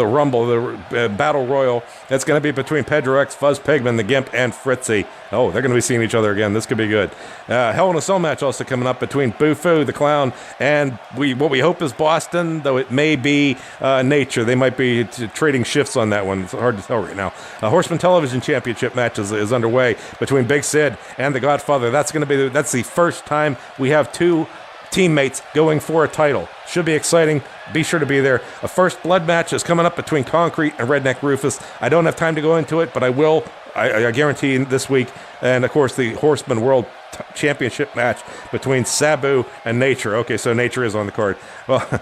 Rumble, the Battle Royal. That's going to be between Pedro X, Fuzz Pigman, the Gimp, and Fritzy. Oh, they're going to be seeing each other again. This could be good. Hell in a Cell match also coming up between Boo-Foo, the Clown, and what we hope is Boston, though it may be Nature. They might be trading shifts on that one. It's hard to tell right now. A Horseman Television Championship match is underway between Big Sid and the Godfather. That's the first time we have 2 teammates going for a title. Should be exciting. Be sure to be there. A first blood match is coming up between Concrete and Redneck Rufus. I don't have time to go into it, but I will. I guarantee this week. And, of course, the Horseman World Championship match between Sabu and Nature. Okay, so Nature is on the card. Well,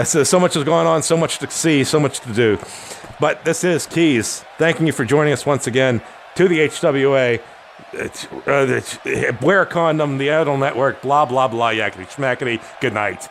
so much has gone on, so much to see, so much to do. But this is Keys. Thanking you for joining us once again to the HWA. Wear a condom, the Idol Network, blah, blah, blah, yakety schmackety. Good night.